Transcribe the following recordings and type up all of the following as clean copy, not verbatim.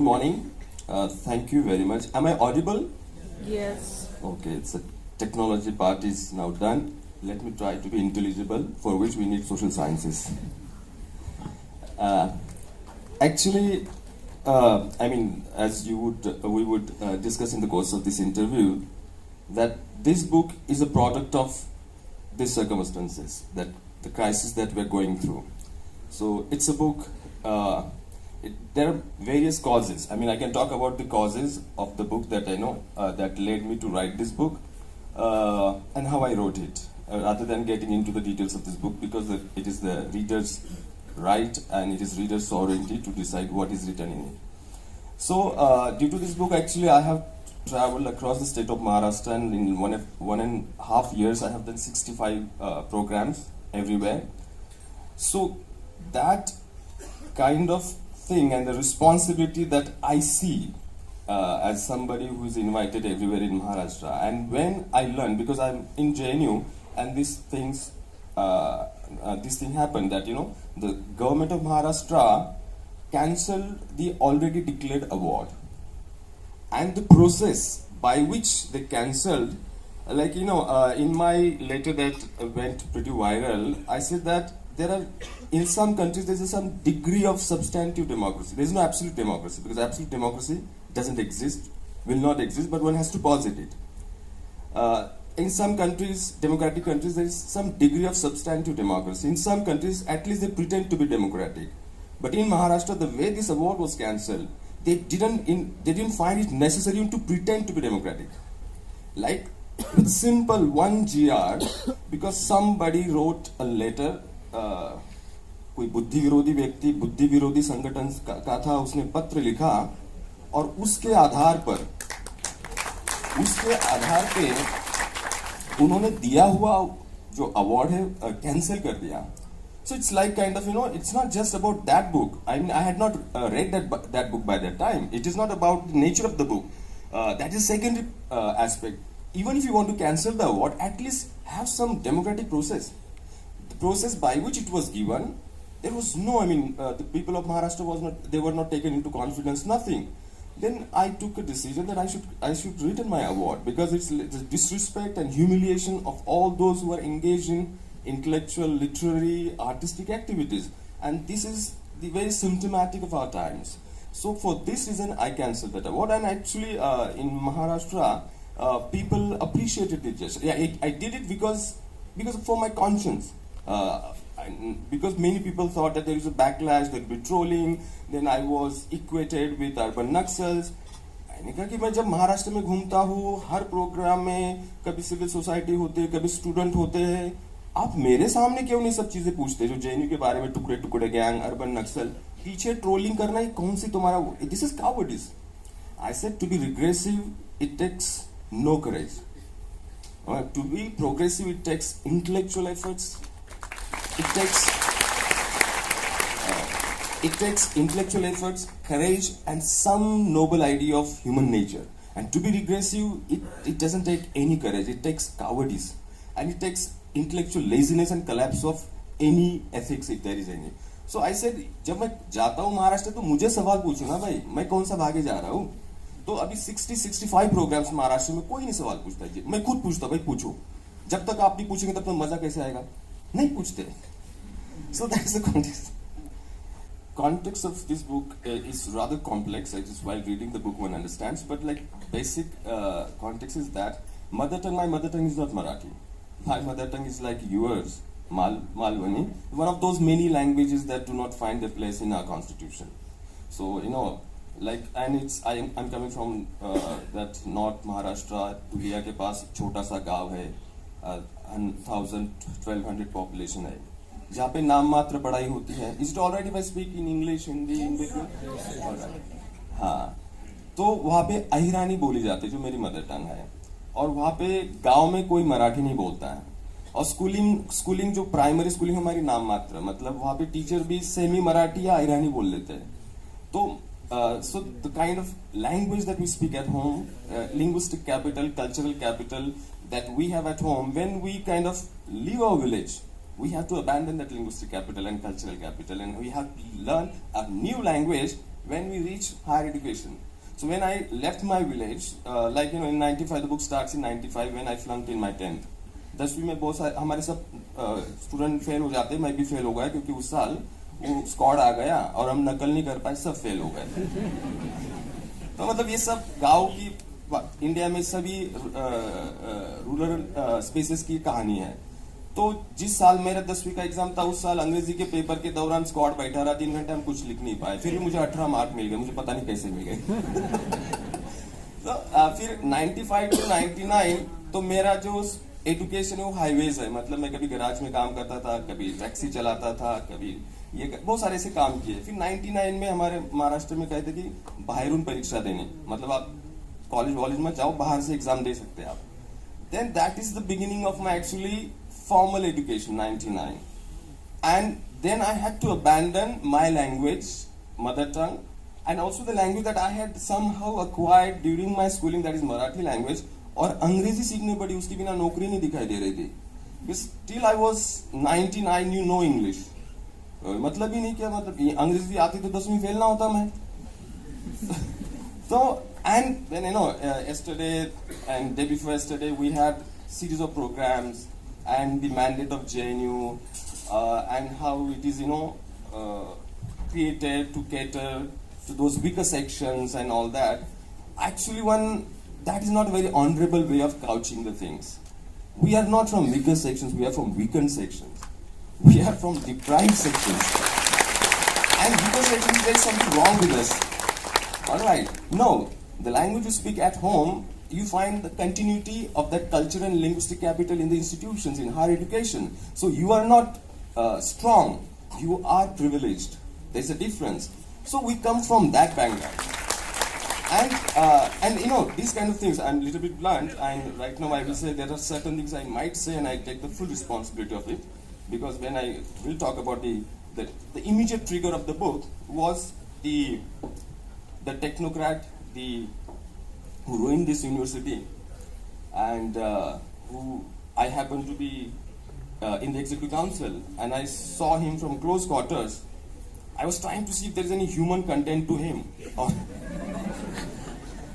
Good morning. Thank you very much. Am I audible? Yes. Okay, it's a technology part is now done. Let me try to be intelligible, for which we need social sciences. Actually, as we would discuss in the course of this interview, that this book is a product of these circumstances, that the crisis that we're going through. So it's a book. There are various causes. I can talk about the causes of the book that I know that led me to write this book and how I wrote it, rather than getting into the details of this book, because it is the reader's right and it is reader's sovereignty to decide what is written in it. So due to this book, actually, I have traveled across the state of Maharashtra, and in 1.5 years, I have done 65 programs everywhere. So that kind of thing and the responsibility that I see as somebody who is invited everywhere in Maharashtra, and when I learned, because I'm in JNU, and this thing happened, that the government of Maharashtra cancelled the already declared award, and the process by which they cancelled, in my letter that went pretty viral, I said that there are, in some countries, there is some degree of substantive democracy. There is no absolute democracy, because absolute democracy doesn't exist, will not exist, but one has to posit it. In some countries, democratic countries, there is some degree of substantive democracy. In some countries, at least they pretend to be democratic. But in Maharashtra, the way this award was cancelled, they didn't find it necessary to pretend to be democratic. Like simple 1 GR, because somebody wrote a letter, कोई बुद्धि विरोधी व्यक्ति बुद्धि विरोधी संगठन का था, उसने पत्र लिखा, और उसके आधार पे उन्होंने दिया हुआ जो अवार्ड है कैंसिल कर दिया. So it's like kind of, it's not just about that book. I had not read that book by that time. It is not about the nature of the book. That is secondary aspect. Even if you want to cancel the award, at least have some democratic process. The process by which it was given, there was no, the people of Maharashtra were not taken into confidence, nothing. Then I took a decision that I should return my award, because it's the disrespect and humiliation of all those who are engaged in intellectual, literary, artistic activities, and this is the very symptomatic of our times. So for this reason, I cancelled that award, and actually in Maharashtra, people appreciated it. Just I did it because for my conscience. Because many people thought that there is a backlash, there will be trolling, then I was equated with urban Naxals. मैंने कहा कि मैं जब महाराष्ट्र में घूमता हूँ, हर programme में कभी सिविल सोसाइटी होते हैं, कभी स्टूडेंट होते हैं, आप मेरे सामने क्यों नहीं सब चीजें पूछते जो जेएनयू के बारे में, टुकड़े टुकड़े गैंग, अर्बन नक्सल, पीछे ट्रोलिंग करना, कौन सी तुम्हारा, this is cowardice. I said, to be regressive, it takes no courage. To be progressive, it takes intellectual efforts. It takes intellectual efforts, courage, and some noble idea of human nature. And to be regressive, it doesn't take any courage. It takes cowardice, and it takes intellectual laziness and collapse of any ethics, if there is any. So I said, जब मैं जाता हूँ महाराष्ट्र, तो मुझे सवाल पूछो ना भाई, मैं कौन सा भागे जा रहा हूँ. तो अभी 65 प्रोग्राम्स महाराष्ट्र में कोई नहीं सवाल पूछता है. मैं खुद पूछता हूँ, भाई पूछो. जब तक आप नहीं पूछेंगे तब तक मजा कैसे आएगा? नहीं पूछते. So that's the context. Context of this book is rather complex. Just while reading the book one understands, but like basic context is that my mother tongue is not Marathi. My mother tongue is like yours, Malwani, one of those many languages that do not find their place in our constitution. So and I'm coming from that North Maharashtra, Dhulia के पास छोटा सा गाँव है, 1200 population है, जहाँ पे नाम मात्र पढ़ाई होती है. Is it alright if I speak in English, Hindi, in between? हाँ, तो वहाँ पे अहिरानी बोली जाती है, जो मेरी मदर टंग है, और वहाँ पे गांव में कोई मराठी नहीं बोलता है. और स्कूलिंग जो प्राइमरी स्कूलिंग हमारी नाम मात्र, मतलब वहाँ पे टीचर भी सेमी मराठी या अहिरानी बोल लेते हैं. तो so the kind of language that we speak at home, linguistic capital, cultural capital that we have at home, when we kind of leave our village, we have to abandon that linguistic capital and cultural capital, and we have to learn a new language when we reach higher education. So when I left my village, like in 95, the book starts in 95 when I flunked in my 10th. 10वीं में बहुत सारे हमारे सब student fail हो जाते, मैं भी फेल हो गया क्योंकि उस साल वो स्क्वाड आ गया और हम नकल नहीं कर पाए, सब फेल हो गए. तो मतलब ये सब गांव की, इंडिया में सभी रूरल स्पेसेस की कहानी है. तो जिस साल मेरा 10वीं का एग्जाम था, उस साल अंग्रेजी के पेपर के दौरान स्क्वाड बैठा रहा 3 घंटे, हम कुछ लिख नहीं पाए, फिर भी मुझे 18 मार्क मिल गए, मुझे पता नहीं कैसे मिल गए. तो फिर 95 to 99 तो मेरा जो एजुकेशन है वो हाईवेज है. मतलब मैं कभी गैराज में काम करता था, कभी टैक्सी चलाता था, कभी ये बहुत सारे ऐसे काम किए. फिर 99 में हमारे महाराष्ट्र में कहते कि बाहरून परीक्षा देने, मतलब आप कॉलेज में जाओ, बाहर से एग्जाम दे सकते हैं आप. Then that is the beginning of my actually formal education, 99. And then I had to abandon my language, mother tongue, and also the language that I had somehow acquired during my schooling, that is Marathi language. और अंग्रेजी सीखनी पड़ी, उसके बिना नौकरी नहीं दिखाई दे रही थी. Because till I was 19, I knew no English. मतलब ही नहीं क्या, मतलब अंग्रेजी आती तो 10वीं फेल ना होता मैं. So and then yesterday and day before yesterday we had series of programs and the mandate of JNU and how it is created to cater to those weaker sections and all that. Actually that is not a very honorable way of couching the things. We are not from weaker sections, we are from weakened sections. We are from deprived sections. And weaker sections, there is something wrong with us. Alright, no, the language you speak at home, you find the continuity of that cultural and linguistic capital in the institutions, in higher education. So you are not strong, you are privileged. There's a difference. So we come from that background. And these kind of things, I'm a little bit blunt, and right now I will say there are certain things I might say and I take the full responsibility of it, because when I will talk about the immediate trigger of the book was the technocrat, who ruined this university, and who I happened to be in the executive council, and I saw him from close quarters. I was trying to see if there is any human content to him.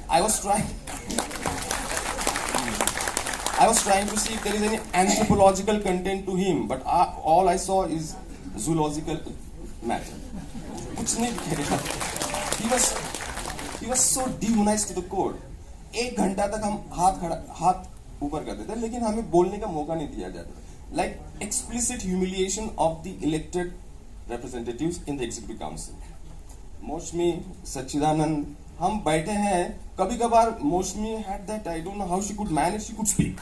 I was trying to see if there is any anthropological content to him, but all I saw is zoological matter. कुछ नहीं दिखेगा. He was so dehumanized to the core. 1 घंटा तक हम हाथ ऊपर करते थे, लेकिन हमें बोलने का मौका नहीं दिया जाता. Like explicit humiliation of the elected representatives in the executive council. Mosmi, Sachidanand, हम बैठे हैं, कभी कभार Mosmi had that, I don't know how she could manage, she could speak.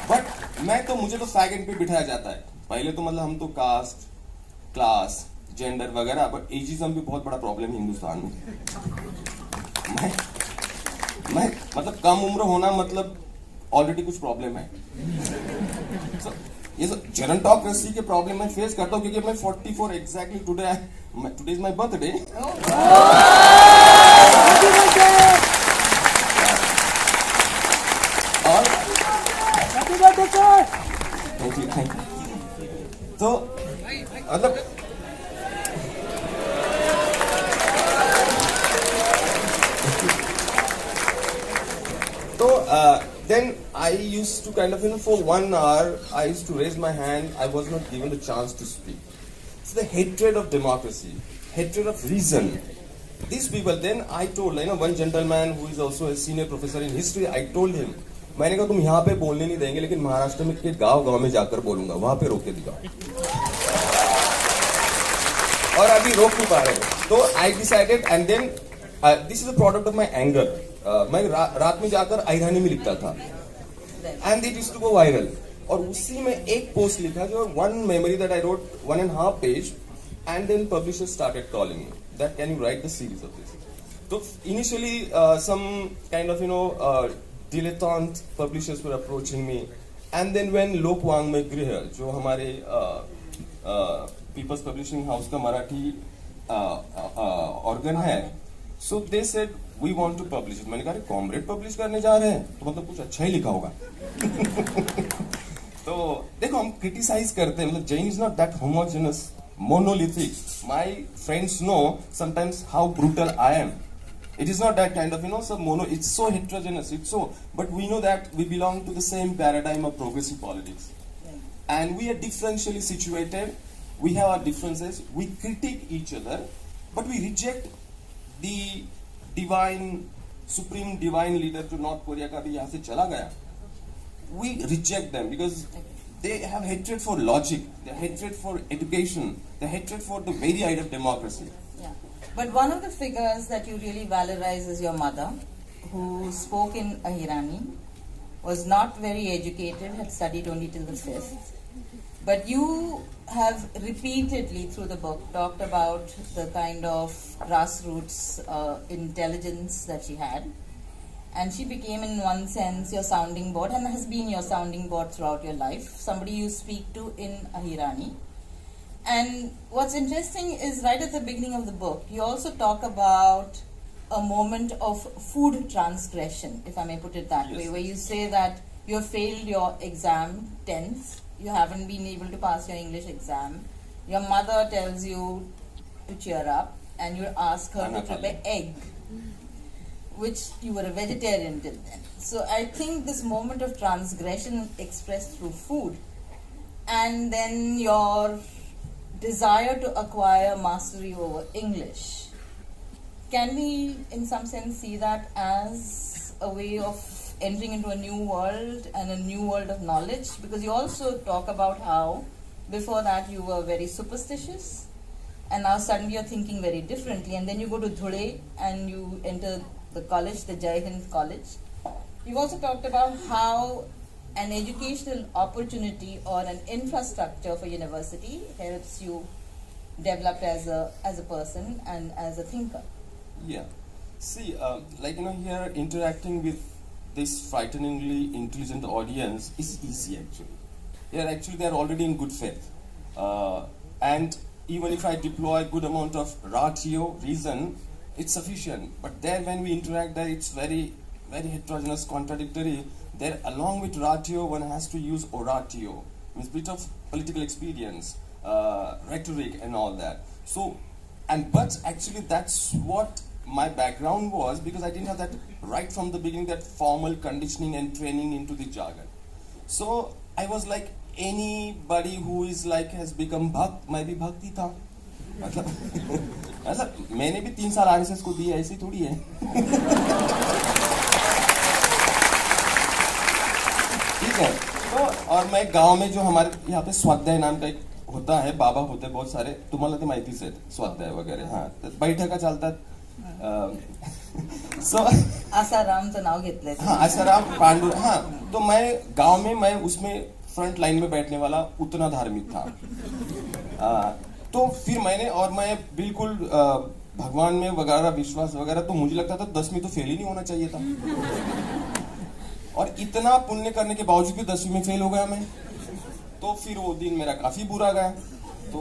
But मुझे तो फैगेट पे बिठाया जाता है. पहले तो मतलब हम तो कास्ट, क्लास, जेंडर वगैरह, बट एजिज्म भी बहुत बड़ा प्रॉब्लम है हिंदुस्तान में. मैं मतलब कम उम्र होना मतलब ऑलरेडी कुछ प्रॉब्लम है. So, ये जरन टॉक रस्सी के प्रॉब्लम मैं फेस करता हूँ, क्योंकि मैं 44 exactly today is my birthday. और थैंक यू. तो मतलब then I used to kind of, for 1 hour, I used to raise my hand. I was not given the chance to speak. It's the hatred of democracy, hatred of reason. These people, then I told, one gentleman who is also a senior professor in history, I told him, मैंने कहा तुम यहाँ पे बोलने नहीं देंगे, लेकिन महाराष्ट्र में के गांव में जाकर बोलूंगा, वहां पे रोक के दिखाओ. और अभी रोक नहीं पा रहे. तो I decided, and then this is a product of my anger. मैं रात में जाकर आयरानी में लिखता था, and it used to go viral. और उसी में एक पोस्ट लिखा जो one memory that I wrote 1.5 page, and then publishers started calling me that can you write the series of this. So initially some kind of dilettante publishers were approaching me, and then when Lok Wangmay Griha जो हमारे People's Publishing House का Marathi organ है, so they said we want to publish it. मैंने कहा comrade publish करने जा रहे हैं तो मतलब कुछ अच्छा ही लिखा होगा. तो देखो हम क्रिटिसाइज करते हैं, मतलब Jain is not that homogeneous monolithic. My friends know sometimes how brutal I am. It is not that kind of, it's so heterogeneous, but we know that we belong to the same paradigm of progressive politics. And we are differentially situated, we have our differences, we critique each other, but we reject the supreme divine leader to North Korea ka bhi yahan se chala gaya. We reject them because they have hatred for logic, they have hatred for education, they have hatred for the very idea of democracy. Yeah. But one of the figures that you really valorize is your mother, who spoke in Ahirani, was not very educated, had studied only till the 5th. But you have repeatedly through the book talked about the kind of grassroots intelligence that she had. And she became, in one sense, your sounding board and has been your sounding board throughout your life, somebody you speak to in Ahirani. And what's interesting is right at the beginning of the book, you also talk about a moment of food transgression, if I may put it that way, where you say that you have failed your exam 10th, you haven't been able to pass your English exam, your mother tells you to cheer up, and you ask her to prepare egg, which you were a vegetarian till then. So I think this moment of transgression expressed through food, and then your desire to acquire mastery over English. Can we, in some sense, see that as a way of entering into a new world and a new world of knowledge? Because you also talk about how before that you were very superstitious, and now suddenly you're thinking very differently, and then you go to Dhule and you enter the college, the Jai Hind College. You've also talked about how an educational opportunity or an infrastructure for university helps you develop as a person and as a thinker. Yeah. See, here interacting with this frighteningly intelligent audience is easy actually. They are already in good faith. And even if I deploy a good amount of ratio, reason, it's sufficient. But there when we interact there, it's very, very heterogeneous, contradictory. There along with ratio, one has to use oratio, means bit of political experience, rhetoric and all that. But actually that's what my background was, because I didn't have that right from the beginning, that formal conditioning and training into the jargon. So I was like anybody who is like has become bhakt, मैं भी भक्ति था. मतलब मैंने भी 3 साल RSS को दिए, ऐसी थोड़ी है. ठीक है. तो और मैं गांव में जो हमारे यहाँ पे स्वाध्याय नाम का एक होता है, बाबा होते हैं बहुत सारे, तुम्हाला ते माहितीच आहे स्वाध्याय वगैरे. हाँ, बैठका चालतात. आसारामचं नाव घेतलंय. हाँ, आसाराम पांडु. हाँ, तो मैं गांव में मैं उसमें फ्रंट लाइन में बैठने वाला उतना धार्मिक था. तो फिर मैं बिल्कुल भगवान में वगैरह विश्वास वगैरह, तो मुझे लगता था 10 में तो फेल ही नहीं होना चाहिए था. और इतना पुण्य करने के बावजूद भी 10वीं में फेल हो गया मैं. तो फिर वो दिन मेरा काफी बुरा गया. तो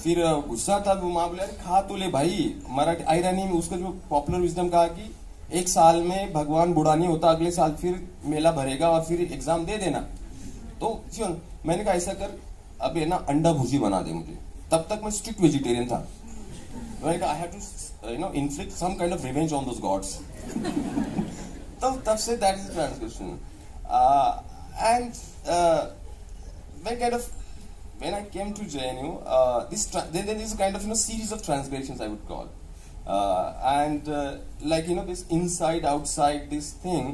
फिर गुस्सा था. वो माँ बोले खा तो ले भाई. मराठी आयरानी में उसका जो पॉपुलर विजडम कहा कि 1 साल में भगवान बुरा नहीं होता, अगले साल फिर मेला भरेगा और फिर एग्जाम दे देना. तो सुन, मैंने कहा ऐसा कर, अब है ना अंडा भुर्जी बना दे मुझे. तब तक मैं स्ट्रिक्ट वेजिटेरियन था. मैंने कहा I have to inflict some kind of revenge on those gods. तो तब से that is translation. And when I came to JNU, then there is a kind of series of transgressions, I would call, this inside outside this thing.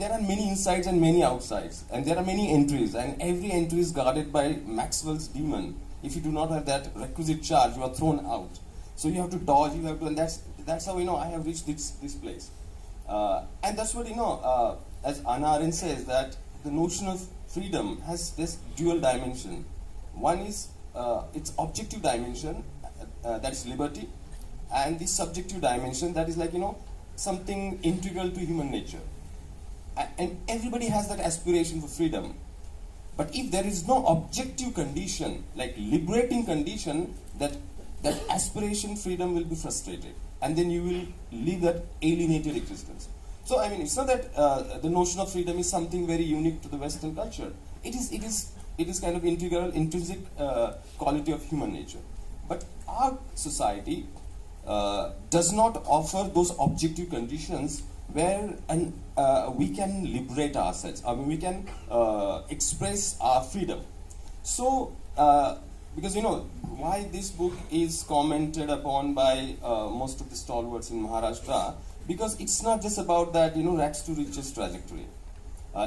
There are many insides and many outsides, and there are many entries, and every entry is guarded by Maxwell's demon. If you do not have that requisite charge, you are thrown out. So you have to dodge, and that's how I have reached this place. And that's what as Anna Arendt says, that the notion of freedom has this dual dimension. One is its objective dimension, that's liberty, and the subjective dimension, that is something integral to human nature. And everybody has that aspiration for freedom. But if there is no objective condition, like liberating condition, that aspiration, freedom will be frustrated, and then you will live that alienated existence. So it's not that the notion of freedom is something very unique to the Western culture. It is it is kind of integral, intrinsic quality of human nature. But our society does not offer those objective conditions where we can liberate ourselves. I mean, we can express our freedom. So, because why this book is commented upon by most of the stalwarts in Maharashtra, because it's not just about that rags to riches trajectory.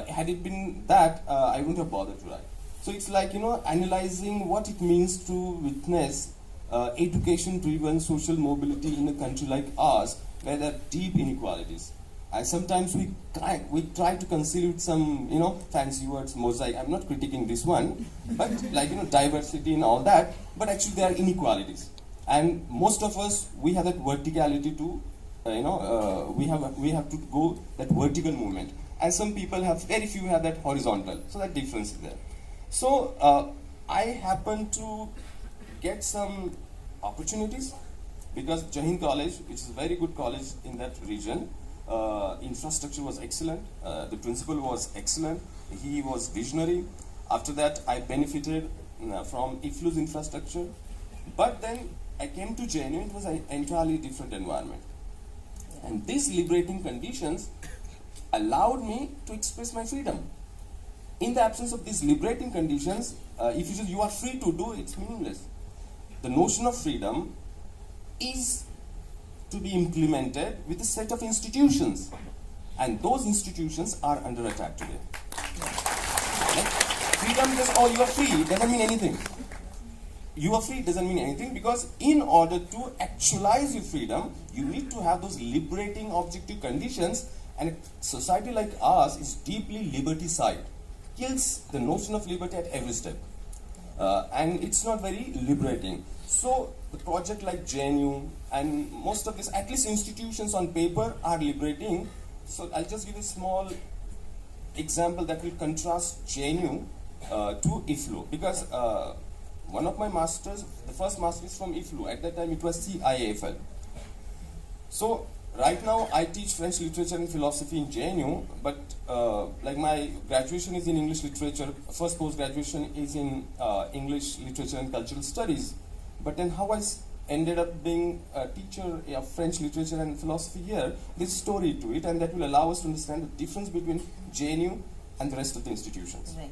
Had it been that, I wouldn't have bothered to write. So it's like analyzing what it means to witness education-driven social mobility in a country like ours, where there are deep inequalities. And sometimes we try to conceal with some fancy words, mosaic. I'm not critiquing this one, but like diversity and all that. But actually there are inequalities, and most of us, we have that verticality to we have to go that vertical movement, and some people have, very few have that horizontal. So that difference is there. So I happen to get some opportunities because Jain College, which is a very good college in that region, infrastructure was excellent, the principal was excellent, he was visionary. After that, I benefited from IFLU's infrastructure, but then I came to JNU. It was an entirely different environment, and these liberating conditions allowed me to express my freedom. In the absence of these liberating conditions, if you say you are free to do, it's meaningless. The notion of freedom is to be implemented with a set of institutions, and those institutions are under attack today. Like, freedom just, oh, you are free, doesn't mean anything. You are free doesn't mean anything, because in order to actualize your freedom, you need to have those liberating objective conditions, and a society like ours is deeply liberty-side, kills the notion of liberty at every step. And it's not very liberating. So the project like JNU and most of these, at least institutions on paper, are liberating. So I'll just give a small example that will contrast JNU to IFLU, because one of my masters, the first master is from IFLU. At that time it was CIAFL. So right now I teach French literature and philosophy in JNU, but like my graduation is in English literature, first post-graduation is in English literature and cultural studies. But then how I ended up being a teacher of French literature and philosophy here, there's a story to it, and that will allow us to understand the difference between JNU and the rest of the institutions. Right.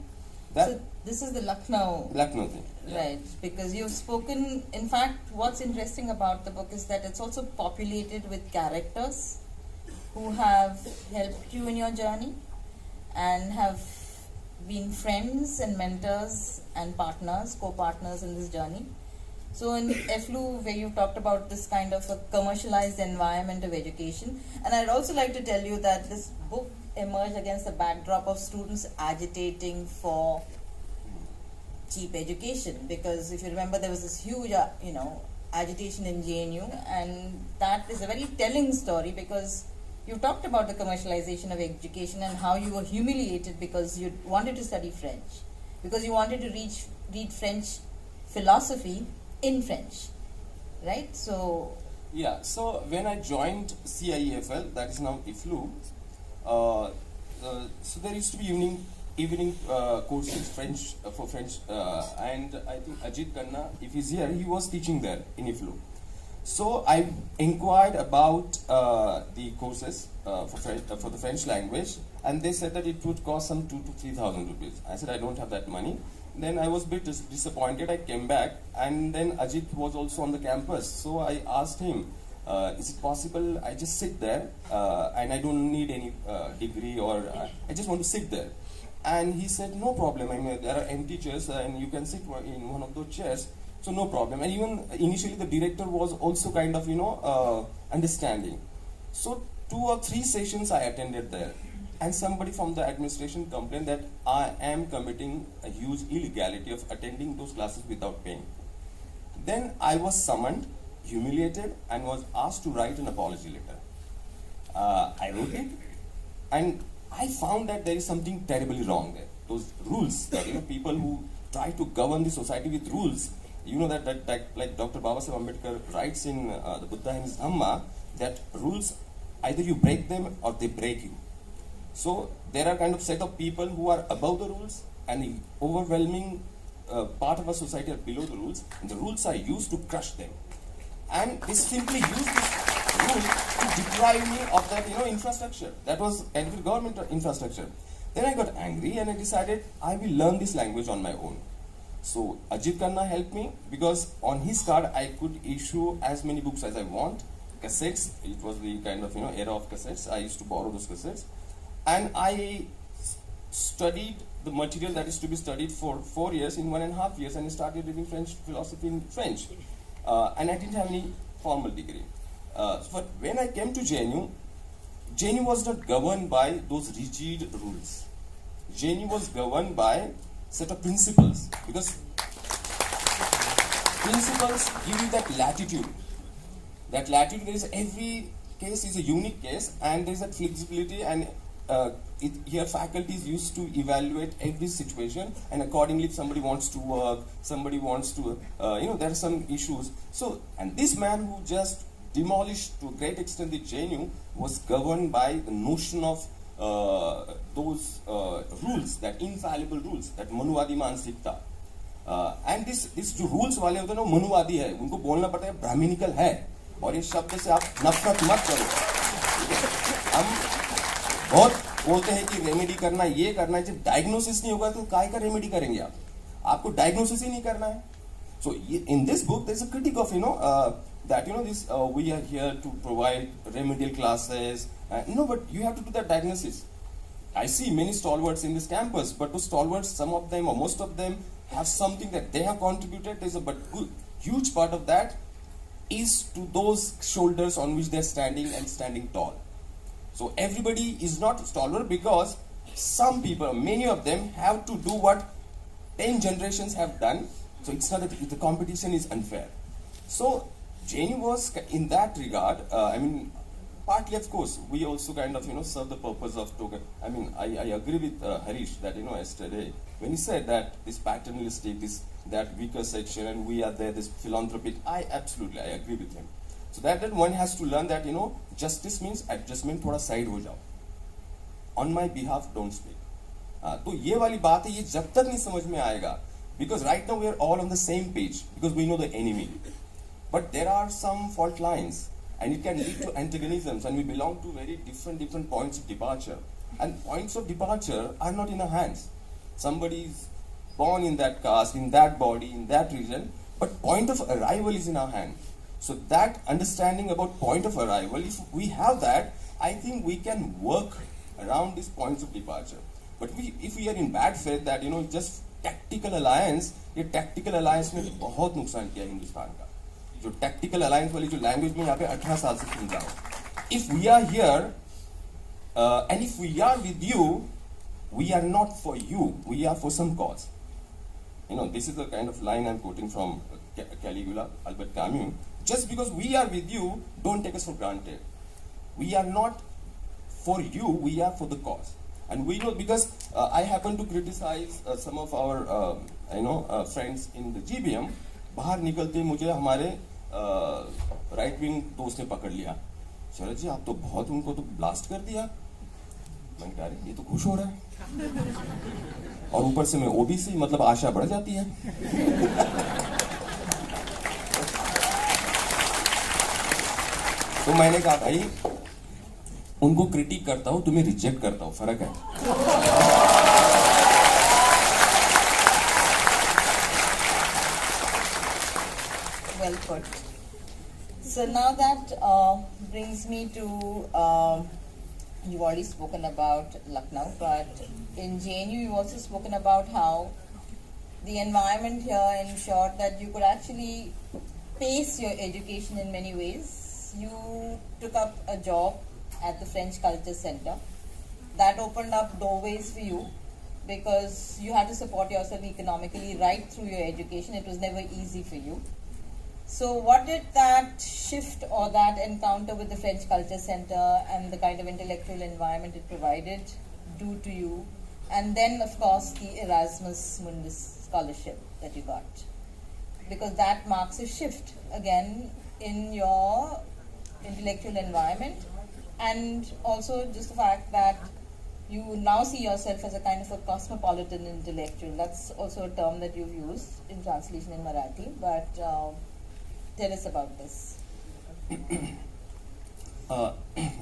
That, so this is the Lucknow thing. Yeah. Right, because you've spoken, in fact, what's interesting about the book is that it's also populated with characters who have helped you in your journey and have been friends and mentors and partners, co-partners in this journey. So in FLU, where you talked about this kind of a commercialized environment of education, and I'd also like to tell you that this book emerged against the backdrop of students agitating for cheap education, because if you remember, there was this huge agitation in JNU, and that is a very telling story, because you talked about the commercialization of education and how you were humiliated because you wanted to study French, because you wanted to read French philosophy in French, right? So yeah, so when I joined CIEFL, that is now IFLU, so there used to be evening courses for French, and I think Ajit Khanna, if he's here, he was teaching there in IFLU. So I inquired about the courses for the French language, and they said that it would cost some 2,000 to 3,000 rupees. I said I don't have that money. Then I was a bit disappointed. I came back, and then Ajit was also on the campus. So I asked him, is it possible I just sit there and I don't need any degree, or I just want to sit there? And he said, no problem. I mean, there are empty chairs and you can sit in one of those chairs. So no problem. And even initially the director was also kind of, understanding. So 2 or 3 sessions I attended there. And somebody from the administration complained that I am committing a huge illegality of attending those classes without paying. Then I was summoned, humiliated, and was asked to write an apology letter. I wrote it, and I found that there is something terribly wrong there. Those rules, that people who try to govern the society with rules, that like Dr. Babasaheb Ambedkar writes in the Buddha and his Dhamma, that rules, either you break them or they break you. So there are kind of set of people who are above the rules, and the overwhelming part of our society are below the rules, and the rules are used to crush them. And they simply use this rule to deprive me of that, infrastructure. That was kind of government infrastructure. Then I got angry and I decided I will learn this language on my own. So Ajit Khanna helped me, because on his card I could issue as many books as I want. Cassettes, it was the kind of era of cassettes. I used to borrow those cassettes, and I studied the material that is to be studied for 4 years in 1.5 years, and I started reading French philosophy in French. And I didn't have any formal degree. But when I came to JNU was not governed by those rigid rules. JNU was governed by set of principles, because principles give you that latitude. That latitude is, every case is a unique case, and there is that flexibility, and here faculties used to evaluate every situation, and accordingly if somebody wants to work, somebody wants to, there are some issues. So, and this man who just demolished to a great extent the JNU was governed by the notion of those rules, that infallible rules, that मनुवादी मानसिकता. And this जो rules वाले होते हैं ना, मनुवादी है, उनको बोलना पड़ता है ब्राह्मणिकल है, और इस शब्द से आप नफरत मत करो. हम बहुत बोलते हैं कि रेमेडी करना, ये करना है. जब डायग्नोसिस नहीं होगा तो काय का रेमेडी करेंगे आप? आपको डायग्नोसिस ही नहीं करना है. So in this book there is a critique of that this we are here to provide remedial classes, but you have to do that diagnosis. I see many stalwarts in this campus, but those stalwarts, some of them or most of them have something that they have contributed. But huge part of that is to those shoulders on which they are standing, and standing tall. So everybody is not stalwart, because some people, many of them, have to do what 10 generations have done. So it's not that the competition is unfair. So JNU was in that regard, partly of course, we also kind of, serve the purpose of token. I agree with Harish that, yesterday, when he said that this paternalistic, that weaker section, and we are there, this philanthropic, I agree with him. So that one has to learn that, justice means adjustment, thoda side ho jao. On my behalf, don't speak. तो ये वाली बात है, ये जब तक नहीं समझ में आएगा, because right now we are all on the same page, because we know the enemy. But there are some fault lines, and it can lead to antagonisms, and we belong to very different points of departure. And points of departure are not in our hands. Somebody is born in that caste, in that body, in that region, but point of arrival is in our hand. So that understanding about point of arrival, if we have that, I think we can work around these points of departure. But if we are in bad faith that, just tactical alliance, ये tactical alliance में बहुत नुकसान किया हिंदुस्तान का. जो tactical alliance वाली जो language में यहाँ पे 18 साल से सुन रहा हूँ. If we are here, and if we are with you, we are not for you, we are for some cause. This is the kind of line I'm quoting from Caligula, Albert Camus. Just because we are with you, don't take us for granted. We are not for you, we are for the cause. And we know, because I happen to criticize some of our friends in the GBM. बाहर निकलते मुझे हमारे right wing दोस्त ने पकड़ लिया. शरद जी, आप तो बहुत उनको तो ब्लास्ट कर दिया. मैंने कहा ये तो खुश हो रहा है, और ऊपर से मैं ओबीसी, मतलब आशा बढ़ जाती है. तो मैंने कहा भाई, उनको क्रिटिक करता हूं, तुम्हें रिजेक्ट करता हूं, फर्क है. Well put. So now that brings me to, you've already spoken about Lucknow, but in JNU you've also spoken about how the environment here ensured that you could actually pace your education in many ways. You took up a job at the French Culture Center. That opened up doorways for you, because you had to support yourself economically right through your education. It was never easy for you. So what did that shift or that encounter with the French Culture Center and the kind of intellectual environment it provided do to you? And then, of course, the Erasmus Mundus scholarship that you got. Because that marks a shift, again, in your intellectual environment. And also just the fact that you now see yourself as a kind of a cosmopolitan intellectual. That's also a term that you've used in translation in Marathi, but tell us about this.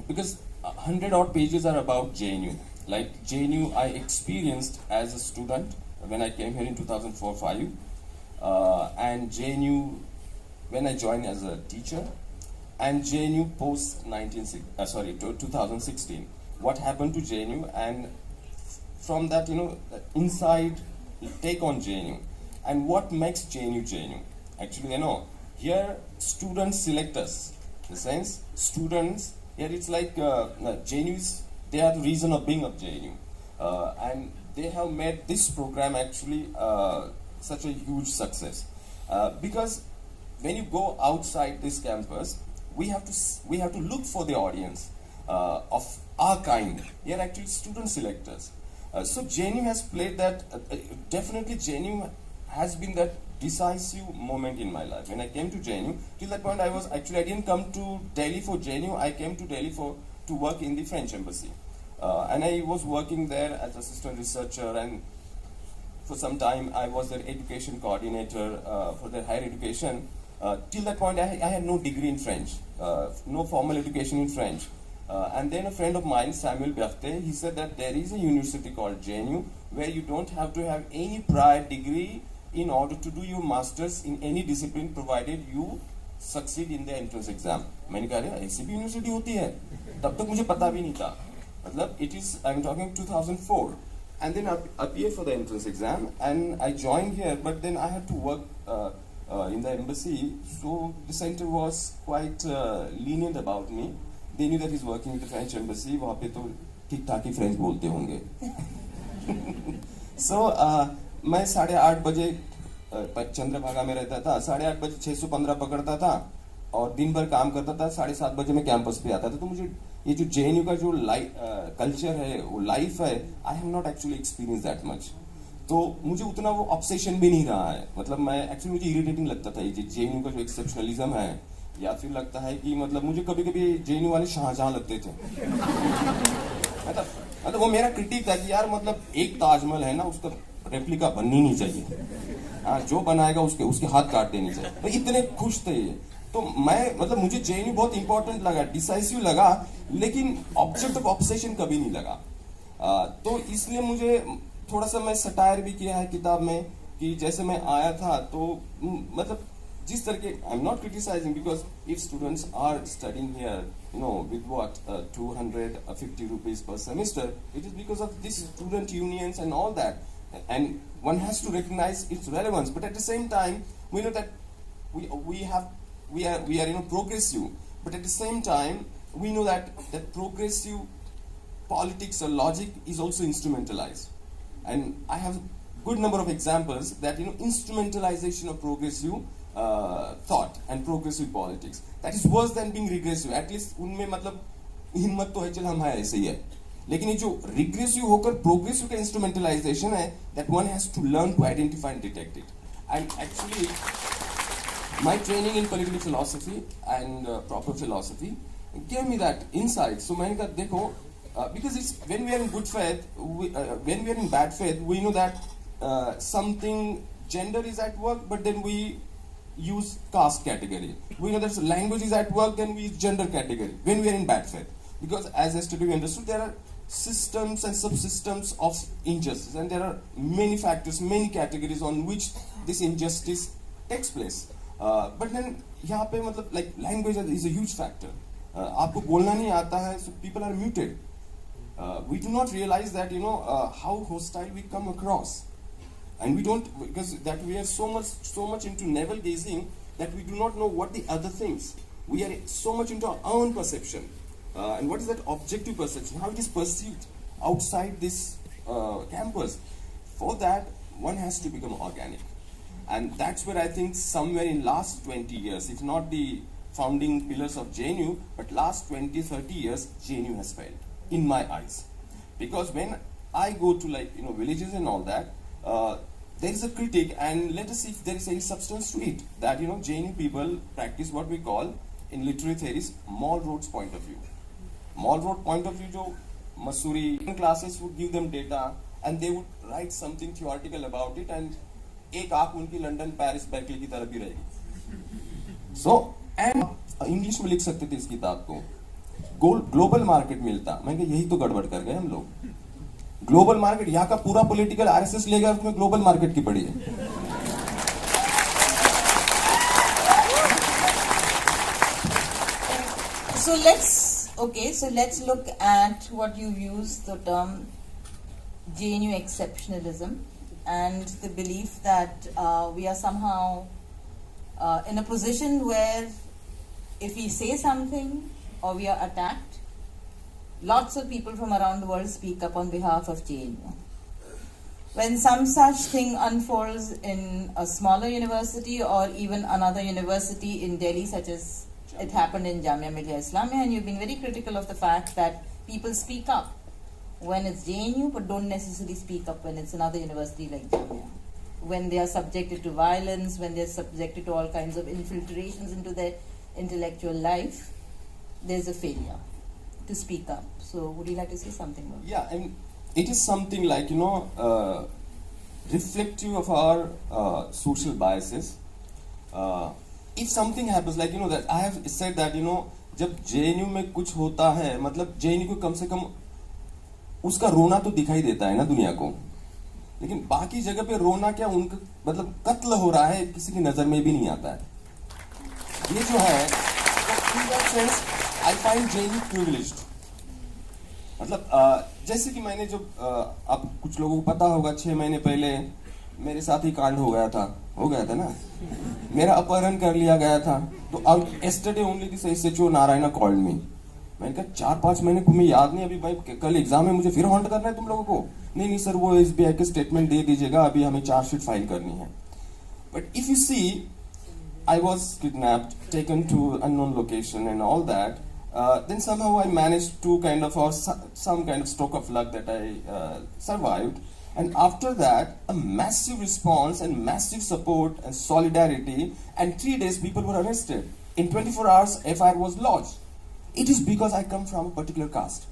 Because 100 odd pages are about JNU. Like JNU I experienced as a student when I came here in 2004-5, and JNU when I joined as a teacher, and JNU post 2016. What happened to JNU, and from that, inside take on JNU, and what makes JNU JNU. Actually, here students select us. In the sense, students here it's like JNUs. They are the reason of being of JNU, and they have made this program actually such a huge success, because when you go outside this campus, we have to look for the audience of our kind. They are actually student selectors. So JNU has played that. Definitely, JNU has been that decisive moment in my life. When I came to JNU, till that point I didn't come to Delhi for JNU. I came to Delhi to work in the French embassy, and I was working there as assistant researcher, and for some time I was their education coordinator for their higher education. Till that point, I had no degree in French, no formal education in French. And then a friend of mine, Bhura.The, he said that there is a university called JNU where you don't have to have any prior degree in order to do your masters in any discipline, provided you succeed in the entrance exam. मैंने कहा ऐसी भी university होती है, तब तक मुझे पता भी नहीं था. मतलब it is, I'm talking 2004. And then I appeared for the entrance exam, and I joined here, but then I had to work in the embassy, so the center was quite lenient about me. They knew that he's working with the French embassy. वहाँ पे तो ठीक-ठाक ही French बोलते होंगे. So मैं 8:30 बजे चंद्रभागा में रहता था. 8:30 बजे 615 पकड़ता था और दिन भर काम करता था. 7:30 बजे मैं कैंपस पे आता था. तो मुझे ये जो JNU का जो कल्चर है, वो लाइफ है, I have not actually experienced that much. तो मुझे उतना वो ऑब्सेशन भी नहीं रहा है. मतलब मैं एक्चुअली मुझे इरिटेटिंग लगता था ये JNU का जो एक्सेप्शनलिज्म है, या फिर लगता है कि मतलब मुझे कभी-कभी JNU वाले शाहजहां लगते थे. मतलब वो मेरा क्रिटिक था कि यार मतलब एक ताजमहल है ना, उसका रेप्लिका बननी नहीं चाहिए. हाँ, जो बनाएगा उसके हाथ काट देनी चाहिए. तो इतने खुश थे ये. तो मैं मतलब मुझे JNU बहुत इंपॉर्टेंट लगा, डिसाइसिव लगा, लेकिन ऑब्जेक्ट ऑफ ऑब्सेशन कभी नहीं लगा. तो इसलिए मुझे थोड़ा सा मैं सटायर भी किया है किताब में कि जैसे मैं आया था तो मतलब जिस तरह के I am not criticising, because if students are studying here with what 250 rupees per semester, it is because of this student unions and all that, and one has to recognize its relevance. But at the same time, we know that we are progressive, but at the same time we know that progressive politics or logic is also instrumentalized. And I have good number of examples that instrumentalization of progressive thought and progressive politics, that is worse than being regressive. At least उनमें मतलब हिम्मत तो है, चल हम है ऐसे ही है. लेकिन ये जो regressive होकर progressive का instrumentalization है, that one has to learn to identify and detect it. And actually, my training in political philosophy and proper philosophy gave me that insight. So मैंने कहा देखो, because it's when we are in good faith, when we are in bad faith, we know that something gender is at work, but then we use caste category. We know that language is at work, then we use gender category when we are in bad faith. Because as yesterday we understood, there are systems and subsystems of injustice, and there are many factors, many categories on which this injustice takes place. But then यहाँ पे मतलब like language is a huge factor. आपको बोलना नहीं आता है, so people are muted. We do not realize that how hostile we come across. And we don't, because that we are so much into navel gazing that we do not know what the other thinks. We are so much into our own perception. And what is that objective perception? How it is perceived outside this campus. For that, one has to become organic. And that's where I think somewhere in last 20 years, if not the founding pillars of JNU, but last 20, 30 years, JNU has failed, in my eyes. Because when I go to villages and all that, there is a critic, and let us see if there is any substance to it. That JNU people practice what we call in literary theories Mall Road's point of view. Mall Road point of view जो Missouri classes would give them data and they would write something theoretical about it and एक आंख उनकी London Paris berkeley की तरफ ही रहेगी. So and English में लिख सकते थे इस किताब को. ग्लोबल मार्केट मिलता. मैं कहा यही तो गड़बड़ कर गए हम लोग. ग्लोबल मार्केट यहाँ का पूरा पॉलिटिकल आरएसएस ले गया, तुम्हें ग्लोबल मार्केट की पड़ी है. So let's look at what you use the term JNU exceptionalism and the belief that we are somehow in a position where if we say something or we are attacked, lots of people from around the world speak up on behalf of JNU. When some such thing unfolds in a smaller university or even another university in Delhi, such as it happened in Jamia Millia Islamia, and you've been very critical of the fact that people speak up when it's JNU but don't necessarily speak up when it's another university like Jamia. When they are subjected to violence, when they're subjected to all kinds of infiltrations into their intellectual life, there's a failure to speak up. So would you like to say something more? Yeah, and it is something like, reflective of our social biases. If something happens, like, that I have said that, जब JNU में कुछ होता है, मतलब JNU को कम से कम उसका रोना तो दिखाई देता है ना दुनिया को, लेकिन बाकी जगह पे रोना क्या, उनका मतलब कत्ल हो रहा है किसी की नजर में भी नहीं आता है. ये जो है, in that sense, I find JNU privileged. मतलब जैसे कि मैंने जो अब कुछ लोगों को पता होगा 6 महीने पहले मेरे साथ ही कांड हो गया था ना, मेरा अपहरण कर लिया गया था. तो अब yesterday only this SHO Narayana called me. मैंने कहा 4-5 महीने को मैं याद नहीं, अभी भाई कल एग्जाम है, मुझे फिर हॉन्ट करना है तुम लोगों को. नहीं सर, वो SBI के स्टेटमेंट दे दीजिएगा, अभी हमें चार्जशीट फाइल करनी है. But if you see, I was kidnapped, taken to unknown location and all that. Then somehow I managed to kind of, or some kind of stroke of luck that I survived. And after that, a massive response and massive support and solidarity, and 3 days people were arrested. In 24 hours, FIR was lodged. It is because I come from a particular caste.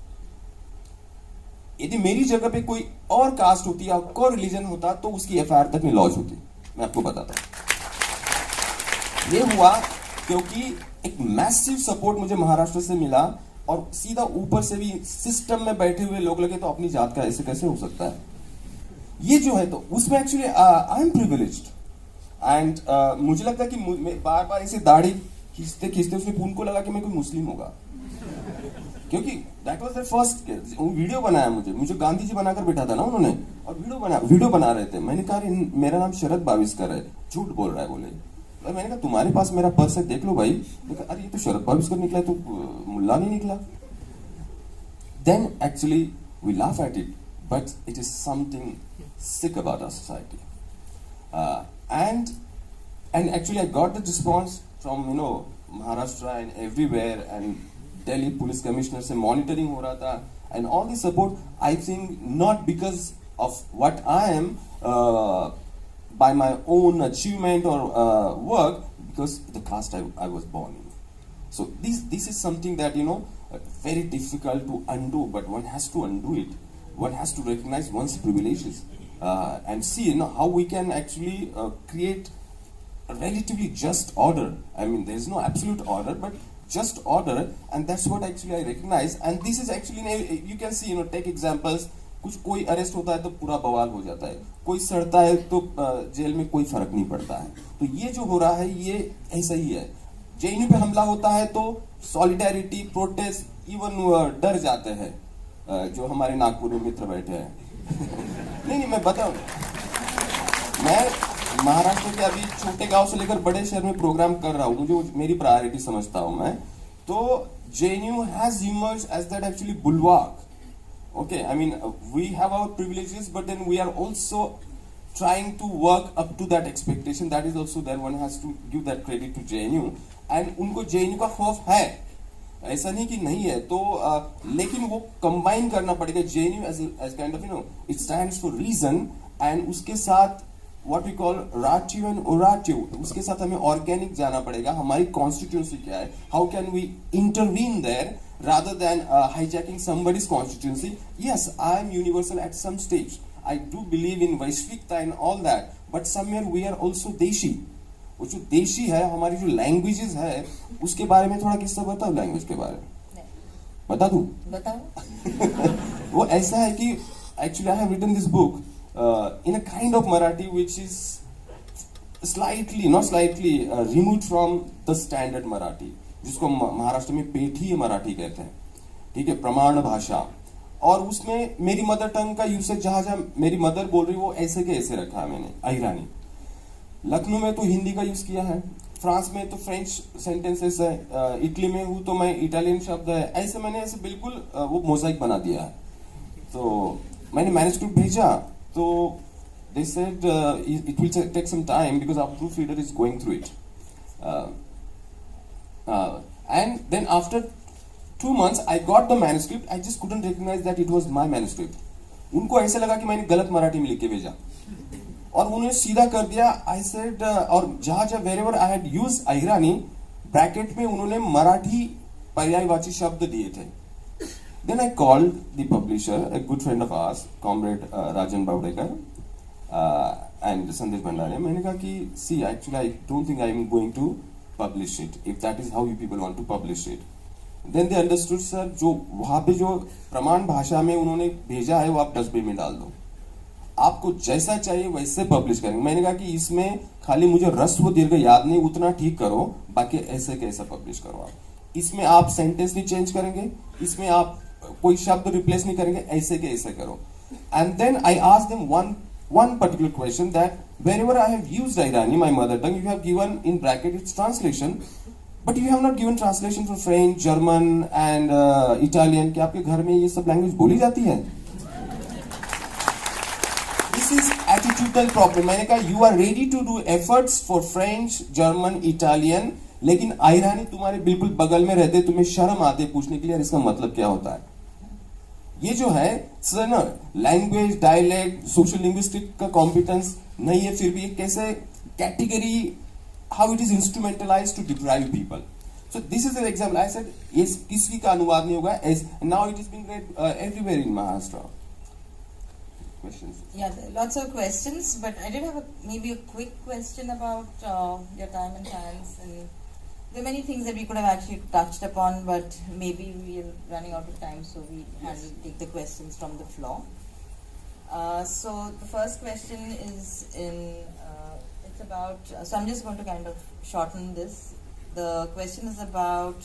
यदि मेरी जगह पे कोई और cast होती या कोई religion होता तो उसकी FIR तक नहीं लॉन्च होती. मैं आपको बताता हूँ. ये हुआ क्योंकि एक मैसिव सपोर्ट मुझे महाराष्ट्र से मिला, और सीधा ऊपर से भी सिस्टम में बैठे हुए लोग लगे तो अपनी जात का ऐसे कैसे हो सकता है. ये जो है, तो उसमें actually I am privileged. And मुझे लगता है कि बार बार ऐसे दाढ़ी खींचते खींचते उसने उनको लगा कि मैं कोई मुस्लिम होगा, क्योंकि that was the first. Video बनाया मुझे गांधी जी बनाकर बैठा था ना उन्होंने, और वीडियो बना रहे थे. मैंने कहा मेरा नाम शरद बाविस्कर है, झूठ बोल रहा है. बोले, मैंने कहा तुम्हारे पास मेरा पर्स है, देख लो भाई. अरे ये तो शरद बाविस्कर निकला है, तो मुल्ला नहीं निकला. Then actually we laugh at it, but it is something sick about our society. And actually I got the response from Maharashtra and everywhere, and Delhi police commissioner se monitoring ho raha tha, and all the support, I think not because of what I am by my own achievement or work, because the caste I was born in. So this is something that very difficult to undo, but one has to undo it. One has to recognize one's privileges. And see how we can actually create a relatively just order. I mean, there is no absolute order, but just order, and that's what actually I recognize. And this is actually, you can see, take examples. कोई arrest होता है तो पूरा बवाल हो जाता है, कोई सड़ता है तो जेल में कोई फर्क नहीं पड़ता है. तो ये जो हो रहा है ये ऐसा ही है. JNU पे हमला होता है तो सॉलिडारिटी, प्रोटेस्ट, इवन डर जाते हैं. जो हमारे नागपुर में मित्र बैठे हैं. नहीं, मैं बताऊं, मैं महाराष्ट्र के अभी छोटे गांव से लेकर बड़े शहर में प्रोग्राम कर रहा हूं, मुझे मेरी प्रायोरिटी समझता हूं मैं. तो JNU has emerged as that actually bulwark. Okay, I mean, we have our privileges, but then we are also trying to work up to that expectation. That is also there. One has to give that credit to JNU. And उनको JNU का खौफ है, ऐसा नहीं कि नहीं है. तो लेकिन वो कंबाइन करना पड़ेगा. JNU as kind of it stands for reason, and उसके साथ what we call ratio and oratio, उसके साथ हमें ऑर्गेनिक जाना पड़ेगा. हमारी कॉन्स्टिट्यूंसी क्या है, how can we intervene there, rather than hijacking somebody's constituency. Yes, I am universal at some stage. I do believe in वैश्विकता and all that, but somewhere we are also देशी. वो जो देशी है, हमारी जो languages है, उसके बारे में थोड़ा किस्सा बताओ language के बारे में. बता दूँ? बताओ. वो ऐसा है कि actually I have written this book in a kind of Marathi which is not slightly removed from the standard Marathi, जिसको महाराष्ट्र में पेठी मराठी कहते हैं. ठीक है, प्रमाण भाषा. और उसमें मेरी मदर टंग का यूसेज जहां जहां मेरी मदर बोल रही वो ऐसे के ऐसे रखा है मैंने. अहिरानी. लखनऊ में तो हिंदी का यूज किया है, फ्रांस में तो फ्रेंच सेंटेंसेस है, इटली में हूँ तो मैं इटालियन शब्द है, ऐसे मैंने ऐसे बिल्कुल वो मोजाइक बना दिया है. तो मैंने मैन्युस्क्रिप्ट भेजा तो they said it will take some time because our proofreader is going through it. And then after 2 months I got the manuscript. I just couldn't recognize that it was my manuscript. उनको ऐसा लगा कि मैंने गलत मराठी में लिख के भेजा और उन्होंने सीधा कर दिया. I said और जहां wherever I had used Ahirani bracket में उन्होंने मराठी पर्यायवाची शब्द दिए थे. Then I called the publisher, a good friend of ours, comrade Rajan Bavdekar and Sandesh Bhandare. मैंने कहा कि see actually I don't think I am going to publish it if that is how you people want to publish it. Then they understood sir, जो वहाँ पे जो प्रमाण भाषा में उन्होंने भेजा है वो आप डस्टबिन में डाल दो, आपको जैसा चाहिए वैसे पब्लिश करेंगे. मैंने कहा कि इसमें खाली मुझे ह्रस्व दीर्घ याद नहीं, उतना ठीक करो, बाकी ऐसे कैसा पब्लिश करो. आप इसमें आप सेंटेंस नहीं चेंज करेंगे, इसमें आप कोई शब्द रिप्लेस नहीं करेंगे, ऐसे के ऐसे करो. And then I asked them one particular question that wherever I have used Irani, my mother tongue, you have given in bracket its translation, but you have not given translation for French, German and Italian. क्या आपके घर में ये सब language बोली जाती है? This is attitudinal problem. मैंने कहा you are ready to do efforts for French, German, Italian, लेकिन आयरानी तुम्हारे बिल्कुल बगल में रहते, तुम्हें शर्म आती है पूछने के लिए इसका मतलब क्या होता है. ये जो है सर ना लैंग्वेज डायलेक्ट सोशल लिंग्विस्टिक का कॉम्पिटेंस नहीं है, फिर भी कैसे category how it is instrumentalised to deprive people. So this is an example. I said ये किसी का अनुवाद नहीं होगा, as now it is being read everywhere in Maharashtra. Questions? Yeah, lots of questions, but I did have maybe a quick question about your time in science, and there are many things that we could have actually touched upon, but maybe we are running out of time, so we take the questions from the floor. So the first question is it's about, so I'm just going to kind of shorten this. The question is about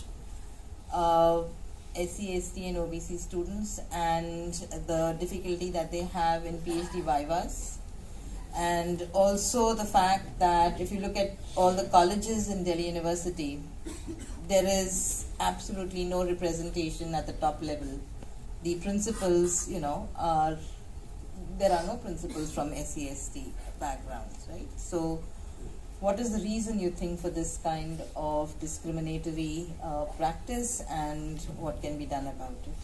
SC, ST and OBC students and the difficulty that they have in PhD vivas, and also the fact that if you look at all the colleges in Delhi University, there is absolutely no representation at the top level. The principals, there are no principals from SC, ST backgrounds, right? So what is the reason you think for this kind of discriminatory practice, and what can be done about it?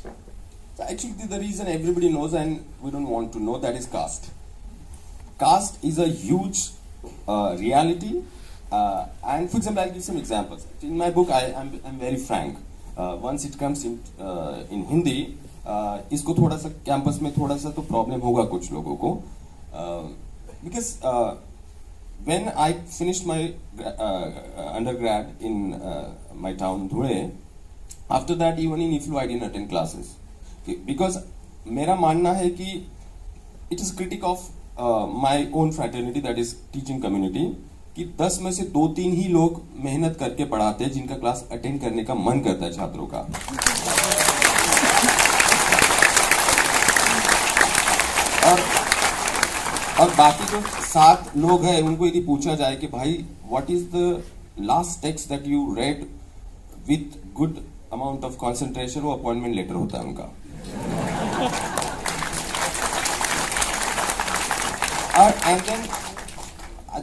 So actually the reason everybody knows and we don't want to know, that is caste. Caste is a huge reality, and for example I'll give some examples. In my book I'm very frank. Once it comes in Hindi, इसको थोड़ा सा campus में थोड़ा सा तो problem होगा कुछ लोगों को, because when I finished my undergrad in my town Bhura, after that even in IFLU I didn't attend classes, because मेरा मानना है कि it is critic of my own fraternity, that is teaching community, कि 10 में से 2-3 ही लोग मेहनत करके पढ़ाते हैं जिनका क्लास अटेंड करने का मन करता है छात्रों का. और बाकी जो 7 लोग हैं उनको यदि पूछा जाए कि भाई what is the last text that you read with good amount of concentration, वो अपॉइंटमेंट लेटर होता है उनका. and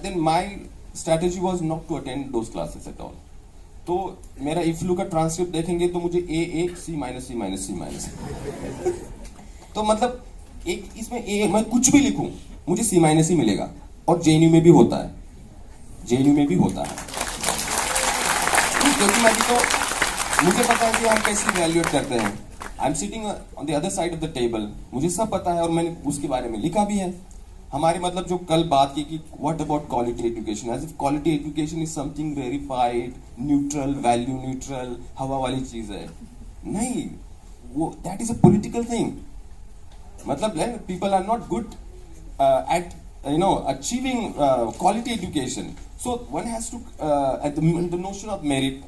then my strategy was not to attend those classes at all. तो मेरा इफ्लू का ट्रांसक्रिप्ट देखेंगे तो मुझे A C-C-C-. तो मतलब एक इसमें A मैं कुछ भी लिखूं मुझे C- ही मिलेगा, और JNU में भी होता है, क्योंकि मैं भी तो मुझे पता है कि हम कैसे इवैल्यूएट करते हैं. I am sitting on the other side of the table. मुझे सब पता है और मैंने उसके बारे में लिखा भी है. हमारे मतलब जो कल बात की कि what about quality education, as if quality education is something verified, neutral, value neutral, हवा वाली चीज है. नहीं, वो that is a political thing. मतलब people are not good at achieving quality education. So one has to at the notion of merit.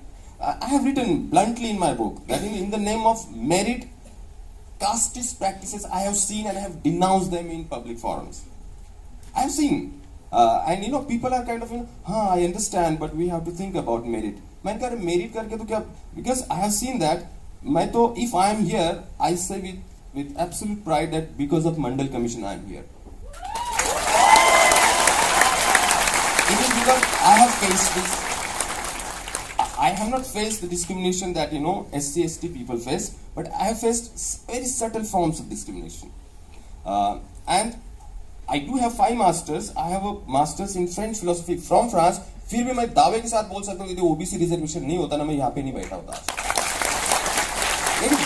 I have written bluntly in my book that in the name of merit, casteist practices I have seen and I have denounced them in public forums. I have seen, and people are kind of I understand, but we have to think about merit. मैं कह रहा merit करके तो क्या? Because I have seen that. मैं तो if I am here, I say with absolute pride that because of Mandal Commission I am here. It is because I have faced this. I have not faced the discrimination that SC ST people face, but I have faced very subtle forms of discrimination. And I do have 5 masters. I have a master's in French philosophy from France. फिर भी मैं दावे के साथ बोल सकता हूँ कि ओबीसी रिजर्वेशन नहीं होता ना मैं यहाँ पे नहीं बैठा होता.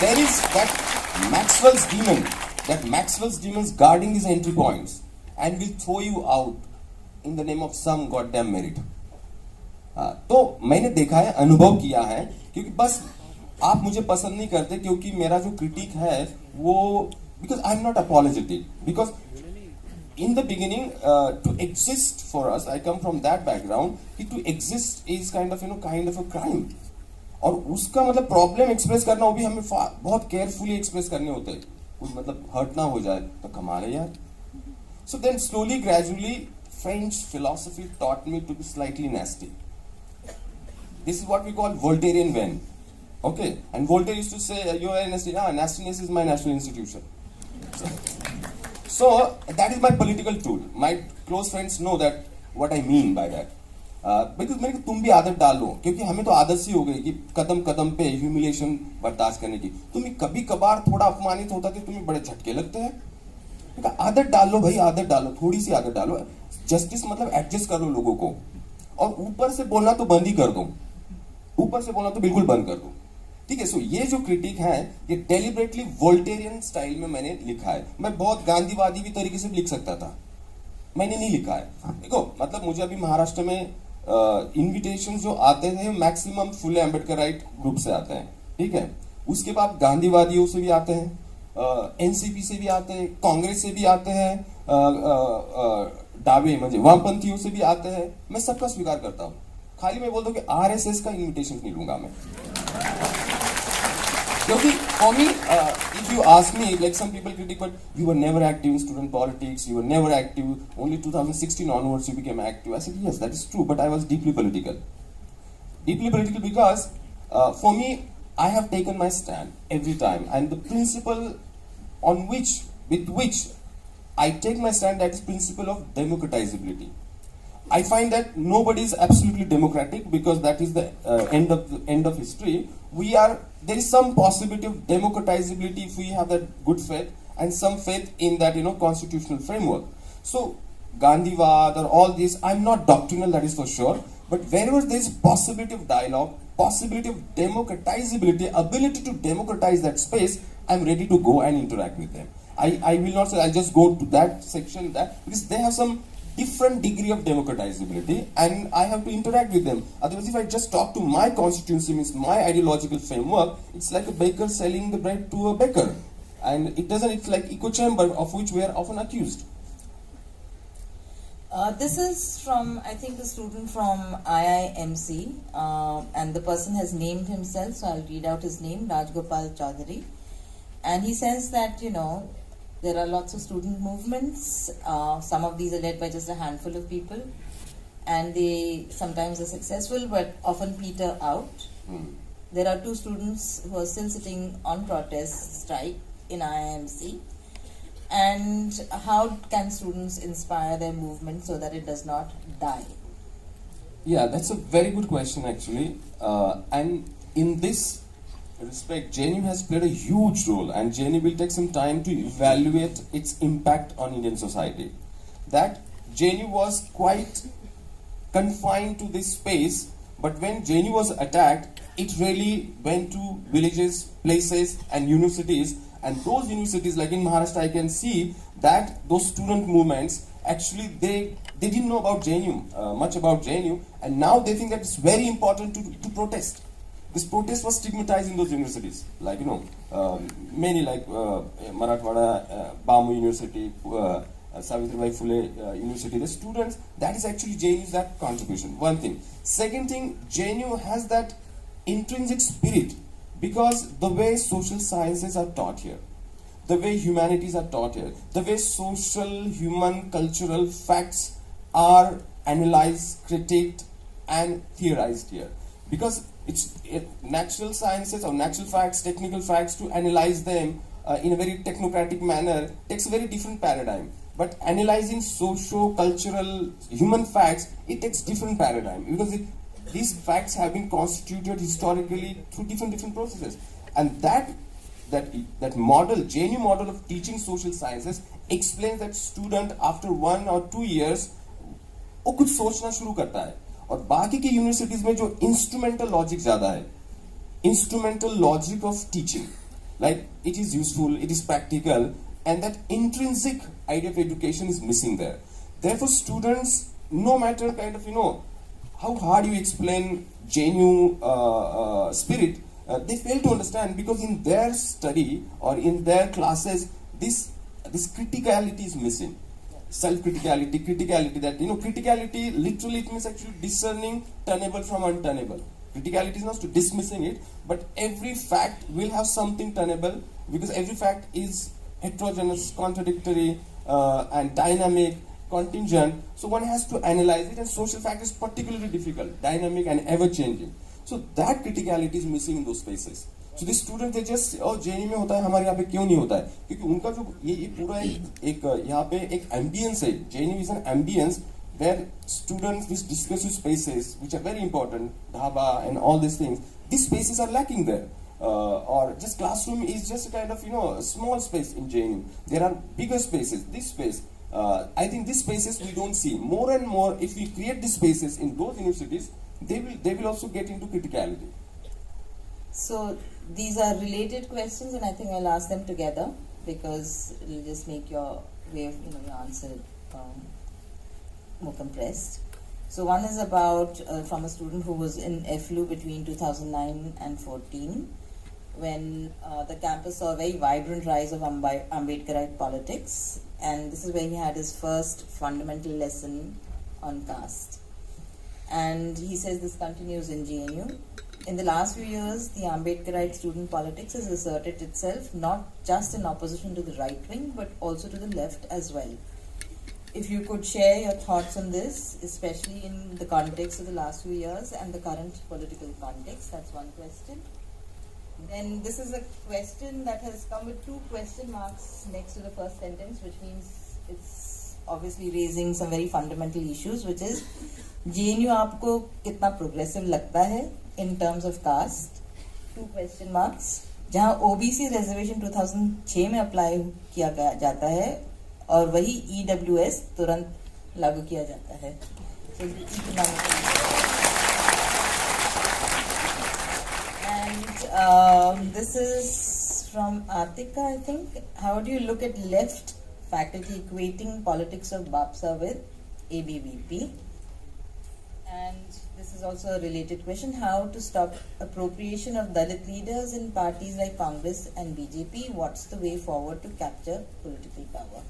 There is that Maxwell's demons guarding his entry points and will throw you out in the name of some goddamn merit. तो मैंने देखा है, अनुभव किया है, क्योंकि बस आप मुझे पसंद नहीं करते क्योंकि मेरा जो क्रिटिक है वो because I'm not apologetic, because in the beginning to exist for us, I come from that background, to exist is kind of a crime. और उसका मतलब प्रॉब्लम एक्सप्रेस करना वो भी हमें बहुत केयरफुली एक्सप्रेस करने होते हैं. कुछ मतलब हर्ट ना हो जाए तो कमाल है यार. So then slowly, gradually, French philosophy taught me to be slightly nasty. This is what we call Voltairean vein. Okay? And Voltaire used to say, you are nasty. Nastiness is my national institution. So that is my political tool. My close friends know that what I mean by that. Because मैंने तुम भी आदत डालो, क्योंकि हमें तो आदत सी हो गई कि कदम कदम पे ह्यूमिलिएशन बर्दाश्त करने की. तुम्हें कभी कभार थोड़ा अपमानित होता कि तुम्हें बड़े झटके लगते हैं. आदत डालो भाई, आदत डालो, थोड़ी सी आदत डालो. जस्टिस मतलब एडजस्ट करो लोगों को, और ऊपर से बोलना तो बंद ही कर दो. ऊपर से बोलना तो बिल्कुल बंद कर दो. ठीक है. सो ये जो क्रिटिक है ये डेलिबरेटली वोल्टेरियन स्टाइल में मैंने लिखा है. मैं बहुत गांधीवादी भी तरीके से लिख सकता था, मैंने नहीं लिखा है. देखो मतलब मुझे अभी महाराष्ट्र में इन्विटेशन जो आते हैं मैक्सिमम फुले अम्बेडकराइट ग्रुप से आते हैं. ठीक है. उसके बाद गांधीवादियों से भी आते हैं, एनसीपी से भी आते हैं, कांग्रेस से भी आते हैं, डावे म्हणजे वामपंथियों से भी आते हैं. मैं सबका स्वीकार करता हूँ. खाली मैं बोल दूं कि आरएसएस का इन्विटेशन नहीं लूंगा मैं, क्योंकि for me, if you ask me, like some people critique, but you were never active in student politics, you were never active, only 2016 onwards you became active. I said, yes, that is true, but I was deeply political. Deeply political because, for me, I have taken my stand every time, and the principle with which I take my stand, that is principle of democratizability. I find that nobody is absolutely democratic because that is the end of history. There is some possibility of democratizability if we have that good faith and some faith in that constitutional framework. So Gandhivad or all this, I'm not doctrinal, that is for sure. But wherever there is possibility of dialogue, possibility of democratizability, ability to democratize that space, I'm ready to go and interact with them. I will not say I'll just go to that section, because they have some different degree of democratizability and I have to interact with them. Otherwise, if I just talk to my constituency, means my ideological framework, it's like a baker selling the bread to a baker. And it's like echo chamber of which we are often accused. This is from, I think, a student from IIMC, and the person has named himself, so I'll read out his name, Rajgopal Chaudhary. And he says that, there are lots of student movements. Some of these are led by just a handful of people, and they sometimes are successful, but often peter out. There are 2 students who are still sitting on protest strike in IIMC. And how can students inspire their movement so that it does not die? Yeah, that's a very good question actually. And in this respect, JNU has played a huge role, and JNU will take some time to evaluate its impact on Indian society. That JNU was quite confined to this space But when JNU was attacked, it really went to villages, places, and universities. And those universities, like in Maharashtra, I can see that those student movements, actually they didn't know about JNU, much about JNU, and now they think that it's very important to protest. This protest was stigmatized in those universities, like many like Marathwada, Bamu University, Savitribai Phule University. The students, that is actually JNU's that contribution. One thing. Second thing, JNU has that intrinsic spirit because the way social sciences are taught here, the way humanities are taught here, the way social, human, cultural facts are analyzed, critiqued, and theorized here. Because it's natural sciences or natural facts, technical facts, to analyze them in a very technocratic manner takes a very different paradigm. But analyzing socio-cultural human facts, it takes different paradigm because these facts have been constituted historically through different processes. And that model, JNU model of teaching social sciences explains that student after 1 or 2 years वो कुछ सोचना शुरू करता है. और बाकी के universities में जो इंस्ट्रूमेंटल लॉजिक ज्यादा है, instrumental logic of teaching, like it is useful, it is practical, and that intrinsic idea of education is missing there. Therefore, students, no matter kind of how hard you explain JNU spirit, they fail to understand because in their study or in their classes, this criticality is missing. Self-criticality, criticality, that criticality literally it means actually discerning tenable from untenable. Criticality is not to dismissing it, but every fact will have something tenable because every fact is heterogeneous, contradictory, and dynamic, contingent. So one has to analyze it, and social fact is particularly difficult, dynamic and ever-changing. So that criticality is missing in those spaces. So the students, they just say, oh, JNU में होता है, हमारे यहाँ पे क्यों नहीं होता है? क्योंकि उनका जो ये पूरा एक यहाँ पे एक ambience है. JNU is an ambience where students discuss spaces which are very important, dhaba and all these things. These spaces are lacking there. Or just classroom is just a kind of a small space in JNU. There are bigger spaces. This space, I think these spaces we don't see. More and more, if we create these spaces in those universities, they will also get into criticality. So these are related questions, and I think I'll ask them together because it'll just make your way of your answer more compressed. So one is about from a student who was in FLU between 2009 and 14, when the campus saw a very vibrant rise of Ambedkarite politics, and this is where he had his first fundamental lesson on caste. And he says this continues in JNU. In the last few years, the Ambedkarite student politics has asserted itself not just in opposition to the right wing, but also to the left as well. If you could share your thoughts on this, especially in the context of the last few years and the current political context, that's one question. Then this is a question that has come with 2 question marks next to the first sentence, which means it's obviously raising some very fundamental issues, which is JNU आपको कितना progressive लगता है in terms of caste? 2 question marks. जहाँ OBC reservation 2006 में apply किया जाता है और वही EWS तुरंत लागू किया जाता है. And this is from Atika, I think. How do you look at left faculty equating politics of BAPSA with ABVP? And this is also a related question. How to stop appropriation of Dalit leaders in parties like Congress and BJP? What's the way forward to capture political power?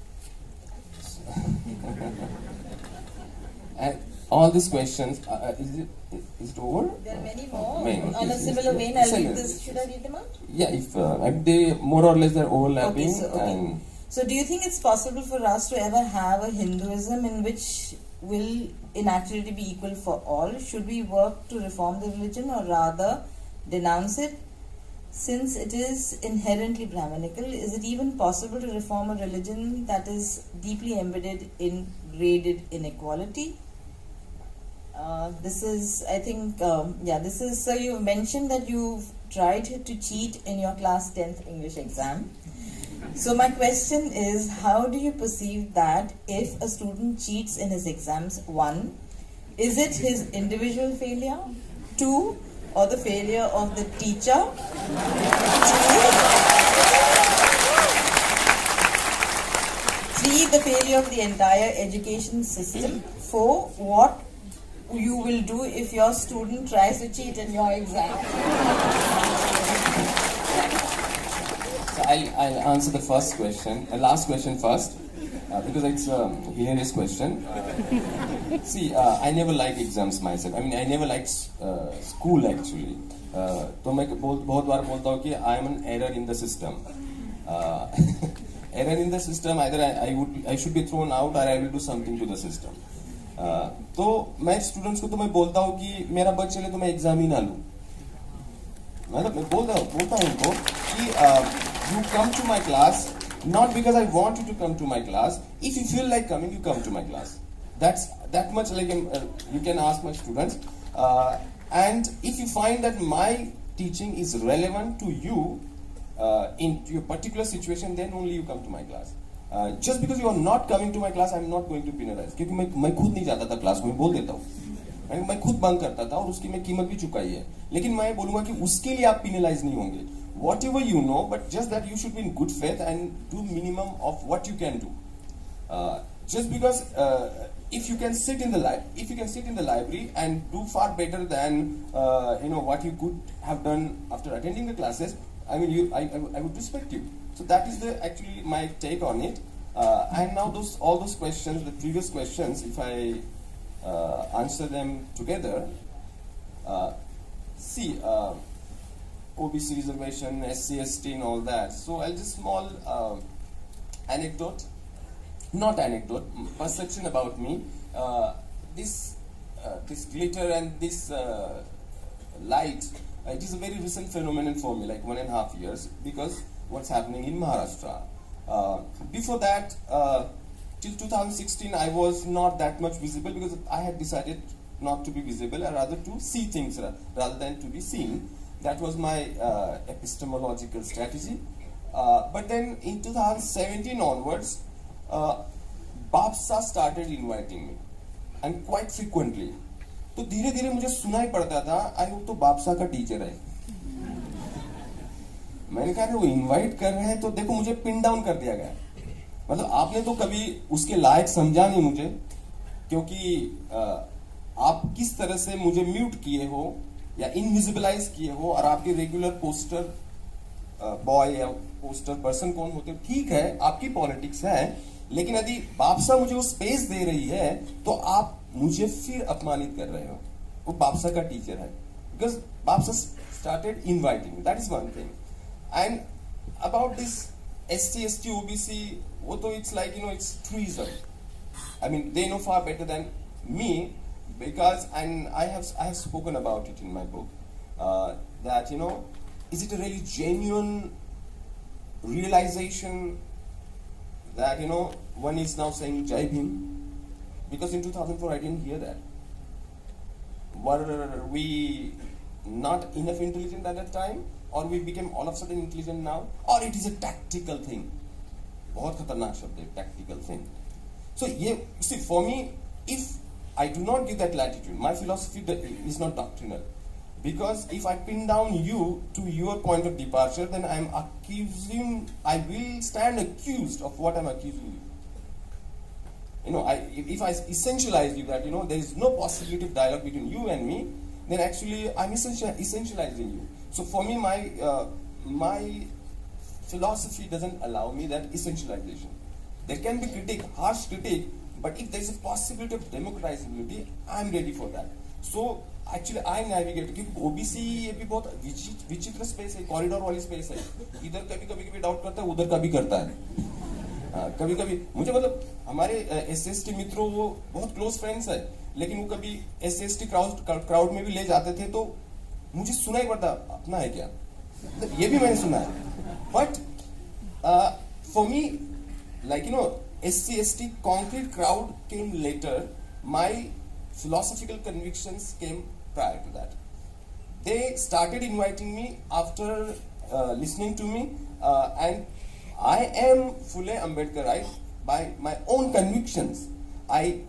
And all these questions, is it over? There are many more. On a similar vein, I'll read this. Should I read them out? Yeah, if they more or less they're overlapping. Okay, so do you think it's possible for us to ever have a Hinduism in which will in actuality be equal for all? Should we work to reform the religion or rather denounce it? Since it is inherently Brahminical, is it even possible to reform a religion that is deeply embedded in graded inequality? This is, I think, this is, so you mentioned that you've tried to cheat in your class 10th English exam. So my question is, how do you perceive that if a student cheats in his exams? 1, is it his individual failure? 2, or the failure of the teacher. 3, the failure of the entire education system. 4, what you will do if your student tries to cheat in your exam. So I'll answer the first question, last question first, because it's a hilarious question. See, I never liked exams myself. I mean, I never liked school actually. तो मैं बहुत बार बोलता हूँ कि I am an error in the system. Error in the system. Either I should be thrown out or I will do something to the system. तो मैं students को तो मैं बोलता हूँ कि मेरा बच चले तो मैं एग्जाम ही ना लूँ. मतलब मैं बोलता हूँ उनको कि you come to my class not because I want you to come to my class. If you feel like coming, you come to my class. That's that much. Like you can ask my students, and if you find that my teaching is relevant to you in your particular situation, then only you come to my class. Just because you are not coming to my class, I am not going to penalize. क्योंकि मैं खुद नहीं जाता था class में, बोल देता हूँ. मैं खुद बंक करता था और उसकी मैं कीमत भी चुकाई है. लेकिन मैं बोलूँगा कि उसके लिए आप penalize नहीं होंगे. Whatever you know, but just that you should be in good faith and do minimum of what you can do. Just because if you can sit in the library and do far better than what you could have done after attending the classes, I mean, I would respect you. So that is actually my take on it. And now all those questions, the previous questions, if I answer them together, see. OBC reservation, SC, ST and all that. So I'll just small perception about me. This glitter and this light, it is a very recent phenomenon for me, like 1.5 years, because what's happening in Maharashtra. Before that, till 2016, I was not that much visible because I had decided not to be visible, or rather to see things rather than to be seen. That was my epistemological strategy. But then in 2017 onwards, Babsa started inviting me, and quite frequently. तो धीरे धीरे मुझे सुनाई पड़ता था, I hope तो बापसा का teacher है. मैंने कहा वो इनवाइट कर रहे हैं तो देखो मुझे पिन डाउन कर दिया गया. मतलब आपने तो कभी उसके लायक समझा नहीं मुझे, क्योंकि आप किस तरह से मुझे म्यूट किए हो या इनविजिबलाइज किए हो, और आपके रेगुलर पोस्टर बॉय या पोस्टर पर्सन कौन होते हो, ठीक है आपकी पॉलिटिक्स है, लेकिन यदि बापसा मुझे वो स्पेस दे रही है तो आप मुझे फिर अपमानित कर रहे हो. वो बापसा का टीचर है, because BAPSA started inviting. That is one thing. And about this SC, ST, OBC, वो तो it's like it's treason. I mean, they know far better than me. Because, and I have spoken about it in my book, that is it a really genuine realization that one is now saying Jai Bhim? Because in 2004 I didn't hear that. Were we not enough intelligent at that time, or we became all of a sudden intelligent now, or it is a tactical thing? बहुत खतरनाक शब्द है, tactical thing. So see, for me, if I do not give that latitude, my philosophy is not doctrinal. Because if I pin down you to your point of departure, then I will stand accused of what I'm accusing you. If I essentialize you that, there is no possibility of dialogue between you and me, then actually I'm essentializing you. So for me, my philosophy doesn't allow me that essentialization. There can be critique, harsh critique, but if there is a possibility of democratizability, I am ready for that. So actually I navigate, क्योंकि OBC ये भी बहुत विचित्र space है, corridor वाली space है. इधर कभी डाउट करता है, उधर कभी करता है. कभी मुझे मतलब हमारे SST मित्रों वो बहुत क्लोज फ्रेंड्स है, लेकिन वो कभी SST क्राउड में भी ले जाते थे तो मुझे सुना ही पड़ता अपना है क्या. ये भी मैंने सुना है. But for me, like SC, ST concrete crowd came later. My philosophical convictions came prior to that. They started inviting me after listening to me, and I am fully Ambedkarite by my own convictions. I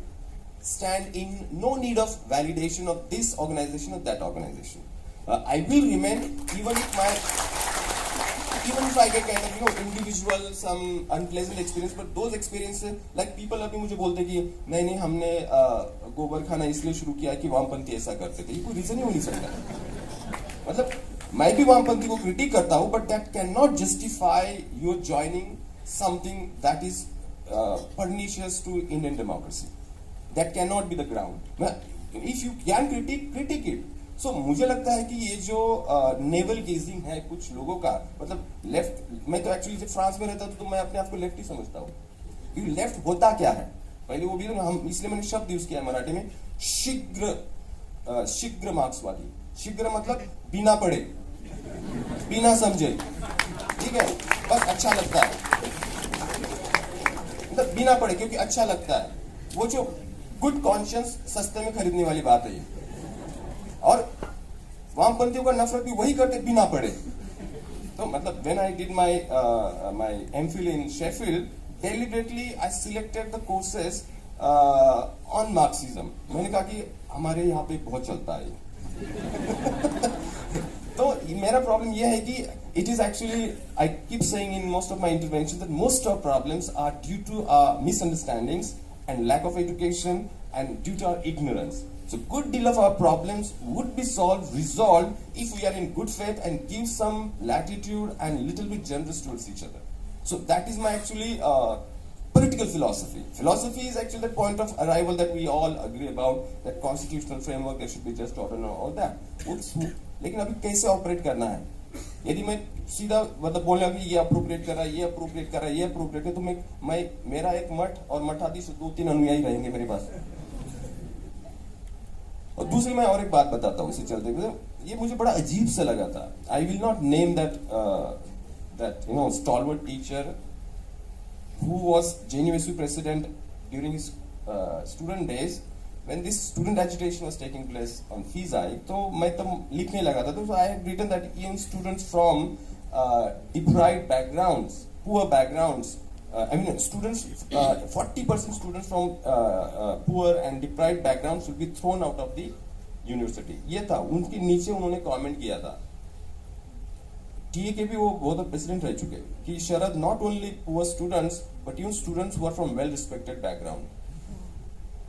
stand in no need of validation of this organization or that organization. I will remain even if I get kind of individual some unpleasant experience, but those experiences like people अभी मुझे बोलते कि नहीं हमने गोबर खाना इसलिए शुरू किया कि वामपंथी ऐसा करते थे, ये कोई रीजन ही हो नहीं सकता. मतलब मैं भी वामपंथी को क्रिटिक करता हूँ, but that cannot justify your joining something that is pernicious to Indian democracy. That cannot be the ground. If you can critique it. So मुझे लगता है कि ये जो नेवल गेजिंग है कुछ लोगों का, मतलब लेफ्ट, मैं तो एक्चुअली जब फ्रांस में रहता था तो मैं अपने आप को लेफ्ट ही समझता हूँ. क्योंकि लेफ्ट होता क्या है, पहले वो भी हम, इसलिए मैंने शब्द यूज किया मराठी में, शीघ्र मार्क्सवादी. शीघ्र मतलब बिना पढ़े, बिना समझे, ठीक है, बस अच्छा लगता है, मतलब बिना पढ़े क्योंकि अच्छा लगता है. वो जो गुड कॉन्शियंस सस्ते में खरीदने वाली बात है ये. और वामपंथियों का नफरत भी वही करते बिना पढ़े. तो मतलब when I did my MPhil in Sheffield, deliberately I selected the courses on Marxism. मैंने कहा कि हमारे यहाँ पे बहुत चलता है. तो मेरा प्रॉब्लम ये है कि it is actually, I keep saying in most of my interventions that most of our problems are due to misunderstandings and lack of education and due to our ignorance. So good deal of our problems would be resolved if we are in good faith and give some latitude and little bit generous towards each other. So that is my actually political philosophy. Philosophy is actually the point of arrival that we all agree about, that constitutional framework, there should be just order and all that. लेकिन अभी कैसे operate करना है? यदि मैं सीधा मतलब बोलूं कि ये अप्रोप्रिएट कर रहा है, ये अप्रोप्रिएट कर रहा है, ये अप्रोप्रिएट है, तो मैं मेरा एक मठ और मठाधीश 2-3 अनुयायी रहेंगे मेरे पास. और दूसरी मैं और एक बात बताता हूँ इसे चलते हुए, ये मुझे बड़ा अजीब सा लगा था. I will not name that stalwart teacher who was JNU president during his student days when this student agitation was taking place on FISI. तो मैं तब लिखने लगा था, तो I had written that even students from deprived backgrounds, poor backgrounds, I mean students, 40% students from poor and deprived backgrounds should be thrown out of the university. ये था, उनके नीचे उन्होंने comment किया था. टीए के भी वो बहुत प्रेसिडेंट रह चुके कि Sharad not only poor students but even students who are from well respected background.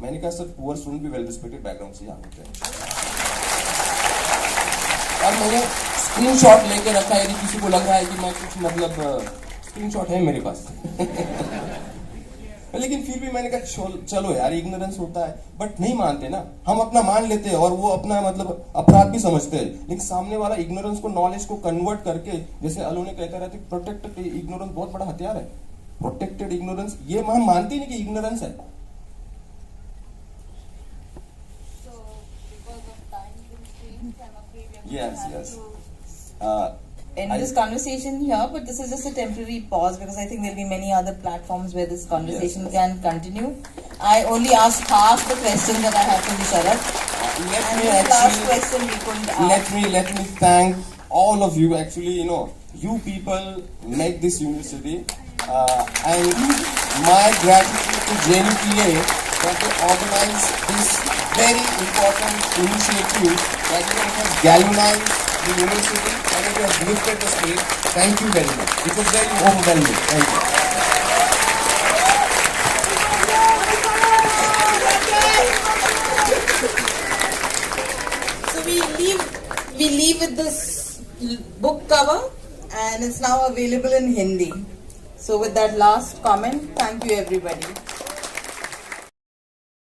मैंने कहा सर पुअर स्टूडेंट भी वेल रिस्पेक्टेड बैकग्राउंड से यहाँ होते हैं. और मैंने स्क्रीनशॉट लेके रखा है, यदि किसी को लग रहा है कि मैं कुछ मतलब स्क्रीनशॉट है मेरे पास. लेकिन फिर भी मैंने कहा चलो यार इग्नोरेंस होता है, बट नहीं मानते ना, हम अपना मान लेते हैं और वो अपना मतलब अपराध भी समझते हैं. लेकिन सामने वाला इग्नोरेंस को नॉलेज को कन्वर्ट करके, जैसे अलोने कहता रहते प्रोटेक्टेड इग्नोरेंस बहुत बड़ा हथियार है. प्रोटेक्टेड इग्नोरेंस, ये हम मानते ही नहीं कि इग्नोरेंस है. Yes. End this conversation here, but this is just a temporary pause because I think there will be many other platforms where this conversation can continue. I only asked half the questions that I had to Sharad. And the last question we couldn't ask. Let me thank all of you. Actually, you people make this university, and my gratitude to JNPA that they organize this very important initiative that has galvanized the university and it has lifted the state. Thank you very much. It was very overwhelming. Thank you. So we leave with this book cover, and it's now available in Hindi. So with that last comment, thank you everybody.